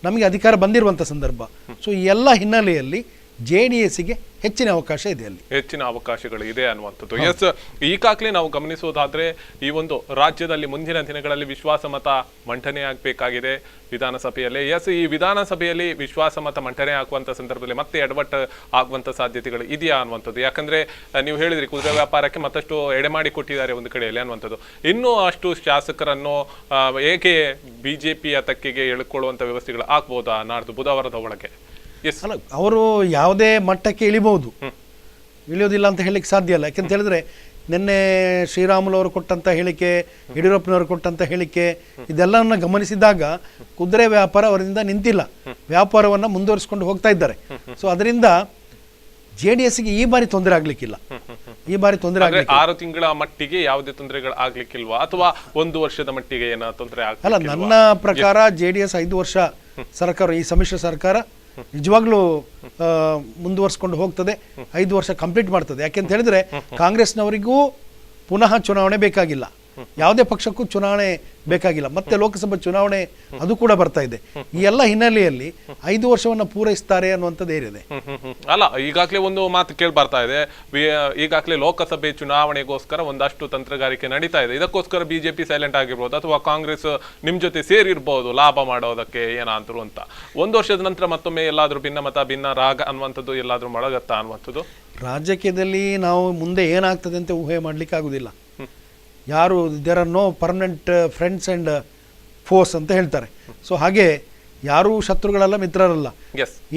ನಮಗೆ ಅಧಿಕಾರ ಬಂದಿರುವಂಥ ಸಂದರ್ಭ. ಸೊ ಈ ಎಲ್ಲ ಹಿನ್ನೆಲೆಯಲ್ಲಿ JDSಗೆ ಹೆಚ್ಚಿನ ಅವಕಾಶ ಇದೆ, ಅಲ್ಲಿ ಹೆಚ್ಚಿನ ಅವಕಾಶಗಳು ಇದೆ ಅನ್ನುವಂಥದ್ದು. ಎಸ್, ಈಗಾಗಲೇ ನಾವು ಗಮನಿಸುವುದಾದ್ರೆ ಈ ಒಂದು ರಾಜ್ಯದಲ್ಲಿ ಮುಂದಿನ ದಿನಗಳಲ್ಲಿ ವಿಶ್ವಾಸ ಮತ ಮಂಡನೆ ಆಗಬೇಕಾಗಿದೆ ವಿಧಾನಸಭೆಯಲ್ಲಿ. ಎಸ್, ಈ ವಿಧಾನಸಭೆಯಲ್ಲಿ ವಿಶ್ವಾಸ ಮತ ಮಂಡನೆ ಆಗುವಂತ ಸಂದರ್ಭದಲ್ಲಿ ಮತ್ತೆ ಎಡವಟ್ಟು ಆಗುವಂತ ಸಾಧ್ಯತೆಗಳು ಇದೆಯಾ ಅನ್ನುವಂಥದ್ದು. ಯಾಕಂದ್ರೆ ನೀವು ಹೇಳಿದ್ರಿ ಕುದುರೆ ವ್ಯಾಪಾರಕ್ಕೆ ಮತ್ತಷ್ಟು ಎಡೆಮಾಡಿ ಕೊಟ್ಟಿದ್ದಾರೆ ಒಂದು ಕಡೆಯಲ್ಲಿ ಅನ್ನುವಂಥದ್ದು. ಇನ್ನೂ ಅಷ್ಟು ಶಾಸಕರನ್ನು ಹೇಗೆ BJPಯ ತಕ್ಕೆಗೆ ಎಳ್ಕೊಳ್ಳುವಂತ ವ್ಯವಸ್ಥೆಗಳು ಆಗ್ಬೋದಾ ನಾಡ್ದು ಬುಧವಾರದ ಒಳಗೆ? ಅಲ್ಲ, ಅವರು ಯಾವುದೇ ಮಟ್ಟಕ್ಕೆ ಇಳಿಬಹುದು, ಇಳಿಯೋದಿಲ್ಲ ಅಂತ ಹೇಳಲಿಕ್ಕೆ ಸಾಧ್ಯ ಇಲ್ಲ. ಯಾಕೆಂತ ಹೇಳಿದ್ರೆ ನಿನ್ನೆ ಶ್ರೀರಾಮುಲು ಅವರು ಕೊಟ್ಟಂತ ಹೇಳಿಕೆ, ಯಡಿಯೂರಪ್ಪನವರು ಕೊಟ್ಟಂತ ಹೇಳಿಕೆ, ಇದೆಲ್ಲವನ್ನ ಗಮನಿಸಿದಾಗ ಕುದುರೆ ವ್ಯಾಪಾರ ಅವರಿಂದ ನಿಂತಿಲ್ಲ, ವ್ಯಾಪಾರವನ್ನ ಮುಂದುವರಿಸಿಕೊಂಡು ಹೋಗ್ತಾ ಇದ್ದಾರೆ. ಸೊ ಅದರಿಂದ JDSಗೆ ಈ ಬಾರಿ ತೊಂದರೆ ಆಗ್ಲಿಕ್ಕಿಲ್ಲ. ಈ ಬಾರಿ ತೊಂದರೆ 6 ತಿಂಗಳ ಮಟ್ಟಿಗೆ ಯಾವುದೇ ತೊಂದರೆಗಳು ಆಗ್ಲಿಕ್ಕಿಲ್ವಾ, ಅಥವಾ 1 ವರ್ಷದ ಮಟ್ಟಿಗೆ ಏನೋ ತೊಂದರೆ ಅಲ್ಲ? ನನ್ನ ಪ್ರಕಾರ JDS 5 ವರ್ಷ ಸರ್ಕಾರ, ಈ ಸಮ್ಮಿಶ್ರ ಸರ್ಕಾರ ನಿಜವಾಗ್ಲೂ ಮುಂದುವರ್ಸ್ಕೊಂಡು ಹೋಗ್ತದೆ, 5 ವರ್ಷ ಕಂಪ್ಲೀಟ್ ಮಾಡ್ತದೆ. ಯಾಕೆಂತ ಹೇಳಿದ್ರೆ ಕಾಂಗ್ರೆಸ್ನವರಿಗೂ ಪುನಃ ಚುನಾವಣೆ ಬೇಕಾಗಿಲ್ಲ, ಯಾವುದೇ ಪಕ್ಷಕ್ಕೂ ಚುನಾವಣೆ ಬೇಕಾಗಿಲ್ಲ, ಮತ್ತೆ ಲೋಕಸಭಾ ಚುನಾವಣೆ ಅದು ಕೂಡ ಬರ್ತಾ ಇದೆ. ಈ ಎಲ್ಲ ಹಿನ್ನೆಲೆಯಲ್ಲಿ 5 ವರ್ಷವನ್ನ ಪೂರೈಸ್ತಾರೆ ಅನ್ನುವಂಥದ್ದು ಏನಿದೆ. ಅಲ್ಲ, ಈಗಾಗಲೇ ಒಂದು ಮಾತು ಕೇಳಿ ಬರ್ತಾ ಇದೆ, ಈಗಾಗಲೇ ಲೋಕಸಭೆ ಚುನಾವಣೆಗೋಸ್ಕರ ಒಂದಷ್ಟು ತಂತ್ರಗಾರಿಕೆ ನಡೀತಾ ಇದೆ. ಇದಕ್ಕೋಸ್ಕರ BJP ಸೈಲೆಂಟ್ ಆಗಿರ್ಬೋದು, ಅಥವಾ ಕಾಂಗ್ರೆಸ್ ನಿಮ್ ಜೊತೆ ಸೇರಿರ್ಬೋದು ಲಾಭ ಮಾಡೋದಕ್ಕೆ ಏನಾದ್ರು ಅಂತ. 1 ವರ್ಷದ ನಂತರ ಮತ್ತೊಮ್ಮೆ ಎಲ್ಲಾದ್ರೂ ಭಿನ್ನ ರಾಗ ಅನ್ನುವಂಥದ್ದು ಎಲ್ಲಾದ್ರೂ ಮೊಳಗತ್ತಾ ಅನ್ನುವಂಥದ್ದು? ರಾಜಕೀಯದಲ್ಲಿ ನಾವು ಮುಂದೆ ಏನಾಗ್ತದೆ ಅಂತ ಊಹೆ ಮಾಡ್ಲಿಕ್ಕೆ ಆಗುದಿಲ್ಲ. ಯಾರು there are no permanent friends and foes ಅಂತ ಹೇಳ್ತಾರೆ. ಸೊ ಹಾಗೆ ಯಾರೂ ಶತ್ರುಗಳಲ್ಲ, ಮಿತ್ರರಲ್ಲ.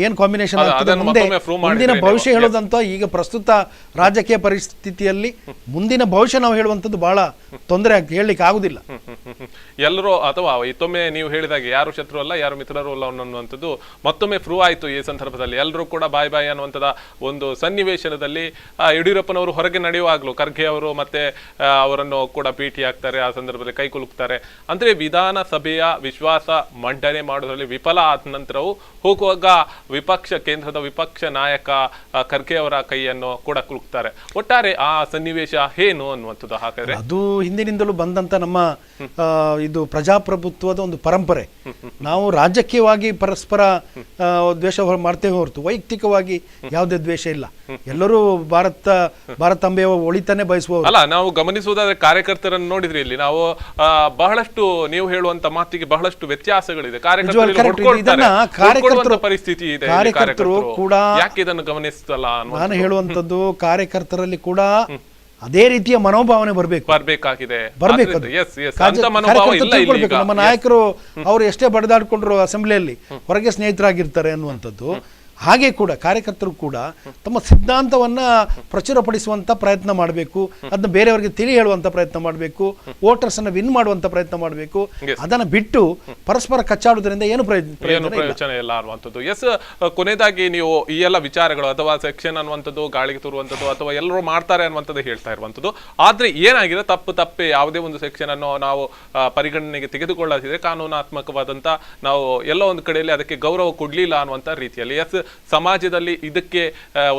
ಏನ್ ಕಾಂಬಿನೇಷನ್ ಆಗ್ತದೆ ಮುಂದಿನ ಭವಿಷ್ಯ ಹೇಳೋದಂತ ಈಗ ಪ್ರಸ್ತುತ ರಾಜಕೀಯ ಪರಿಸ್ಥಿತಿಯಲ್ಲಿ ಮುಂದಿನ ಭವಿಷ್ಯ ನಾವು ಹೇಳುವಂಥದ್ದು ಬಹಳ ತೊಂದರೆ ಆಗ್ತದೆ, ಹೇಳಲಿಕ್ಕೆ ಆಗುದಿಲ್ಲ. ಎಲ್ಲರೂ ಅಥವಾ ಇತ್ತೊಮ್ಮೆ ನೀವು ಹೇಳಿದಾಗ ಯಾರು ಶತ್ರು ಅಲ್ಲ, ಯಾರು ಮಿತ್ರರು ಅಲ್ಲ ಅನ್ನುವಂಥದ್ದು ಮತ್ತೊಮ್ಮೆ ಪ್ರೂವ್ ಆಯ್ತು ಈ ಸಂದರ್ಭದಲ್ಲಿ. ಎಲ್ಲರೂ ಕೂಡ ಬಾಯ್ ಅನ್ನುವಂಥದ್ದು ಒಂದು ಸನ್ನಿವೇಶನದಲ್ಲಿ ಯಡಿಯೂರಪ್ಪನವರು ಹೊರಗೆ ನಡೆಯುವಾಗ್ಲೂ ಖರ್ಗೆ ಅವರು ಮತ್ತೆ ಅವರನ್ನು ಕೂಡ ಭೇಟಿ ಆಗ್ತಾರೆ, ಆ ಸಂದರ್ಭದಲ್ಲಿ ಕೈ ಕುಲುಕ್ತಾರೆ. ಅಂದ್ರೆ ವಿಧಾನಸಭೆಯ ವಿಶ್ವಾಸ ಮಂಡನೆ ಮಾಡೋದ್ರಲ್ಲಿ ವಿಫಲ ಆದ ನಂತರವೂ ಹೋಗುವಾಗ ಕೇಂದ್ರದ ವಿಪಕ್ಷ ನಾಯಕ ಖರ್ಗೆ ಅವರ ಕೈಯನ್ನು ಕೂಡ ಕುಲುಕ್ತಾರೆ. ಒಟ್ಟಾರೆ ಆ ಸನ್ನಿವೇಶ ಏನು ಅನ್ನುವಂಥದ್ದು ಹಾಗಾದ್ರೆ ಅದು ಹಿಂದಿನಿಂದಲೂ ಬಂದಂತ ನಮ್ಮ ಇದು ಪ್ರಜಾಪ್ರಭುತ್ವದ ಒಂದು ಪರಂಪರೆ. ನಾವು ರಾಜಕೀಯವಾಗಿ ಪರಸ್ಪರ ದ್ವೇಷ ಮಾಡ್ತೇವೆ ಹೊರತು ವೈಯಕ್ತಿಕವಾಗಿ ಯಾವುದೇ ದ್ವೇಷ ಇಲ್ಲ. ಎಲ್ಲರೂ ಭಾರತಾಂಬೆಯ ಒಳಿತಾನೆ ಬಯಸುವ. ಅಲ್ಲ, ನಾವು ಗಮನಿಸುವುದಾದ್ರೆ ಕಾರ್ಯಕರ್ತರನ್ನು ನೋಡಿದ್ರಿ, ಇಲ್ಲಿ ನಾವು ಬಹಳಷ್ಟು ನೀವು ಹೇಳುವಂತ ಮಾತಿಗೆ ಬಹಳಷ್ಟು ವ್ಯತ್ಯಾಸಗಳಿದೆ. ಕಾರ್ಯಕರ್ತರು ಪರಿಸ್ಥಿತಿ ಇದೆ, ಕಾರ್ಯಕರ್ತರು ಕೂಡ ಯಾಕೆ ಇದನ್ನು ಗಮನಿಸ್ತಲ್ಲ? ನಾನು ಹೇಳುವಂತದ್ದು ಕಾರ್ಯಕರ್ತರಲ್ಲಿ ಕೂಡ ಅದೇ ರೀತಿಯ ಮನೋಭಾವನೆ ಬರ್ಬೇಕಾಗಿದೆ. ನಮ್ಮ ನಾಯಕರು ಅವರು ಎಷ್ಟೇ ಬಡದಾಡ್ಕೊಂಡ್ರು ಅಸೆಂಬ್ಲಿಯಲ್ಲಿ ಹೊರಗೆ ಸ್ನೇಹಿತರಾಗಿರ್ತಾರೆ ಅನ್ನುವಂಥದ್ದು. ಹಾಗೆ ಕೂಡ ಕಾರ್ಯಕರ್ತರು ಕೂಡ ತಮ್ಮ ಸಿದ್ಧಾಂತವನ್ನ ಪ್ರಚುರಪಡಿಸುವಂತ ಪ್ರಯತ್ನ ಮಾಡಬೇಕು, ಅದನ್ನ ಬೇರೆಯವರಿಗೆ ತಿಳಿ ಹೇಳುವಂತ ಪ್ರಯತ್ನ ಮಾಡಬೇಕು, ವೋಟರ್ಸ್ ಅನ್ನ ವಿನ್ ಮಾಡುವಂತ ಪ್ರಯತ್ನ ಮಾಡಬೇಕು. ಅದನ್ನ ಬಿಟ್ಟು ಪರಸ್ಪರ ಕಚ್ಚಾಡುವುದರಿಂದ ಏನು ಪ್ರಯೋಜನ ಇಲ್ಲ ಅನ್ನುವಂಥದ್ದು. ಎಸ್, ಕೊನೆಯದಾಗಿ ನೀವು ಈ ಎಲ್ಲ ವಿಚಾರಗಳು ಅಥವಾ ಸೆಕ್ಷನ್ ಅನ್ನುವಂಥದ್ದು, ಗಾಳಿಗೆ ತೂರುವಂಥದ್ದು ಅಥವಾ ಎಲ್ಲರೂ ಮಾಡ್ತಾರೆ ಅನ್ನುವಂಥದ್ದು ಹೇಳ್ತಾ ಇರುವಂಥದ್ದು, ಆದ್ರೆ ಏನಾಗಿದೆ ತಪ್ಪೆ ಯಾವುದೇ ಒಂದು ಸೆಕ್ಷನ್ ಅನ್ನು ನಾವು ಪರಿಗಣನೆಗೆ ತೆಗೆದುಕೊಳ್ಳದಿದ್ರೆ ಕಾನೂನಾತ್ಮಕವಾದಂತ ನಾವು ಎಲ್ಲ ಒಂದು ಕಡೆಯಲ್ಲಿ ಅದಕ್ಕೆ ಗೌರವ ಕೊಡ್ಲಿಲ್ಲ ಅನ್ನುವಂಥ ರೀತಿಯಲ್ಲಿ, ಎಸ್, ಸಮಾಜದಲ್ಲಿ ಇದಕ್ಕೆ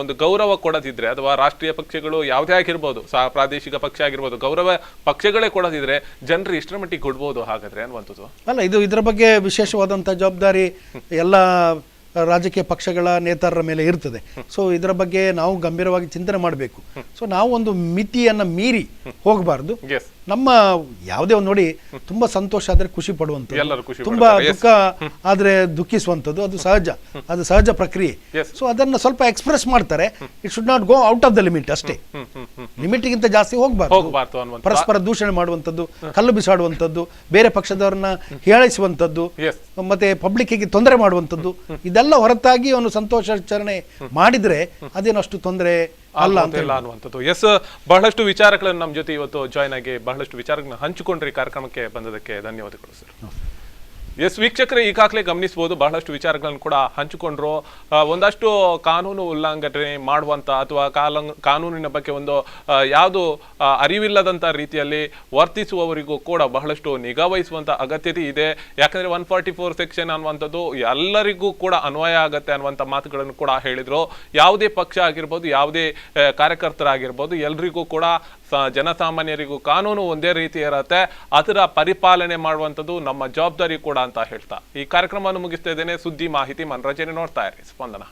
ಒಂದು ಗೌರವ ಕೊಡದಿದ್ರೆ ಅಥವಾ ರಾಷ್ಟ್ರೀಯ ಪಕ್ಷಗಳು ಯಾವುದೇ ಆಗಿರ್ಬೋದು, ಪ್ರಾದೇಶಿಕ ಪಕ್ಷ ಆಗಿರ್ಬೋದು, ಗೌರವ ಪಕ್ಷಗಳೇ ಕೊಡದಿದ್ರೆ ಜನರು ಇಷ್ಟರ ಮಟ್ಟಿಗೆ ಕೊಡ್ಬೋದು ಹಾಗಾದ್ರೆ ಅನ್ನುವಂಥದ್ದು ಅಲ್ಲ. ಇದರ ಬಗ್ಗೆ ವಿಶೇಷವಾದಂಥ ಜವಾಬ್ದಾರಿ ಎಲ್ಲ ರಾಜಕೀಯ ಪಕ್ಷಗಳ ನೇತಾರರ ಮೇಲೆ ಇರ್ತದೆ. ಸೊ ಇದರ ಬಗ್ಗೆ ನಾವು ಗಂಭೀರವಾಗಿ ಚಿಂತನೆ ಮಾಡಬೇಕು. ಸೊ ನಾವು ಒಂದು ಮಿತಿಯನ್ನ ಮೀರಿ ಹೋಗಬಾರ್ದು. ನಮ್ಮ ಯಾವುದೇ ಒಂದು ನೋಡಿ ತುಂಬಾ ಸಂತೋಷ ಆದ್ರೆ ಖುಷಿ ಪಡುವಂಥದ್ದು, ತುಂಬಾ ದುಃಖ ಆದ್ರೆ ದುಃಖಿಸುವಂಥದ್ದು, ಅದು ಸಹಜ ಪ್ರಕ್ರಿಯೆ. ಸೊ ಅದನ್ನ ಸ್ವಲ್ಪ ಎಕ್ಸ್ಪ್ರೆಸ್ ಮಾಡ್ತಾರೆ. It should not go out of the limit, ಅಷ್ಟೇ. ಲಿಮಿಟ್ಗಿಂತ ಜಾಸ್ತಿ ಹೋಗಬಾರ್ದು. ಪರಸ್ಪರ ದೂಷಣೆ ಮಾಡುವಂಥದ್ದು, ಕಲ್ಲು ಬಿಸಾಡುವಂಥದ್ದು, ಬೇರೆ ಪಕ್ಷದವರನ್ನ ಹೀಯಾಳಿಸುವಂಥದ್ದು, ಮತ್ತೆ ಪಬ್ಲಿಕ್ಕಿಗೆ ತೊಂದರೆ ಮಾಡುವಂಥದ್ದು, ಇದೆಲ್ಲ ಹೊರತಾಗಿ ಅವನು ಸಂತೋಷಾಚರಣೆ ಮಾಡಿದ್ರೆ ಅದೇನಷ್ಟು ತೊಂದರೆ ಅಲ್ಲ ಅಂತ ಅನ್ನುವಂಥದ್ದು. ಎಸ್, ಬಹಳಷ್ಟು ವಿಚಾರಗಳನ್ನು ನಮ್ಮ ಜೊತೆ ಇವತ್ತು ಜಾಯ್ನ್ ಆಗಿ ಬಹಳಷ್ಟು ವಿಚಾರಗಳನ್ನ ಹಂಚಿಕೊಂಡ್ರಿ. ಕಾರ್ಯಕ್ರಮಕ್ಕೆ ಬಂದದಕ್ಕೆ ಧನ್ಯವಾದಗಳು ಸರ್. ಎಸ್ ವೀಕ್ಷಕರೇ, ಈಗಾಗಲೇ ಗಮನಿಸಬಹುದು ಬಹಳಷ್ಟು ವಿಚಾರಗಳನ್ನು ಕೂಡ ಹಂಚಿಕೊಂಡ್ರು. ಒಂದಷ್ಟು ಕಾನೂನು ಉಲ್ಲಂಘನೆ ಮಾಡುವಂತ ಅಥವಾ ಕಾನೂನಿನ ಬಗ್ಗೆ ಒಂದು ಯಾವುದು ಅರಿವಿಲ್ಲದಂತ ರೀತಿಯಲ್ಲಿ ವರ್ತಿಸುವವರಿಗೂ ಕೂಡ ಬಹಳಷ್ಟು ನಿಗಾ ವಹಿಸುವಂತ ಅಗತ್ಯತೆ ಇದೆ. ಯಾಕಂದ್ರೆ 144 ಸೆಕ್ಷನ್ ಅನ್ನುವಂಥದ್ದು ಎಲ್ಲರಿಗೂ ಕೂಡ ಅನ್ವಯ ಆಗತ್ತೆ ಅನ್ನುವಂಥ ಮಾತುಗಳನ್ನು ಕೂಡ ಹೇಳಿದ್ರು. ಯಾವುದೇ ಪಕ್ಷ ಆಗಿರ್ಬೋದು, ಯಾವುದೇ ಕಾರ್ಯಕರ್ತರಾಗಿರ್ಬೋದು, ಎಲ್ರಿಗೂ ಕೂಡ ಜನಸಾಮಾನ್ಯರಿಗೂ ಕಾನೂನು ಒಂದೇ ರೀತಿ ಇರತ್ತೆ. ಅದರ ಪರಿಪಾಲನೆ ಮಾಡುವಂಥದ್ದು ನಮ್ಮ ಜವಾಬ್ದಾರಿ ಕೂಡ ಅಂತ ಹೇಳ್ತಾ ಈ ಕಾರ್ಯಕ್ರಮವನ್ನು ಮುಗಿಸ್ತಾ ಇದ್ದೇನೆ. ಸುದ್ದಿ, ಮಾಹಿತಿ, ಮನರಂಜನೆ ನೋಡ್ತಾ ಇರಿ ಸ್ಪಂದನ.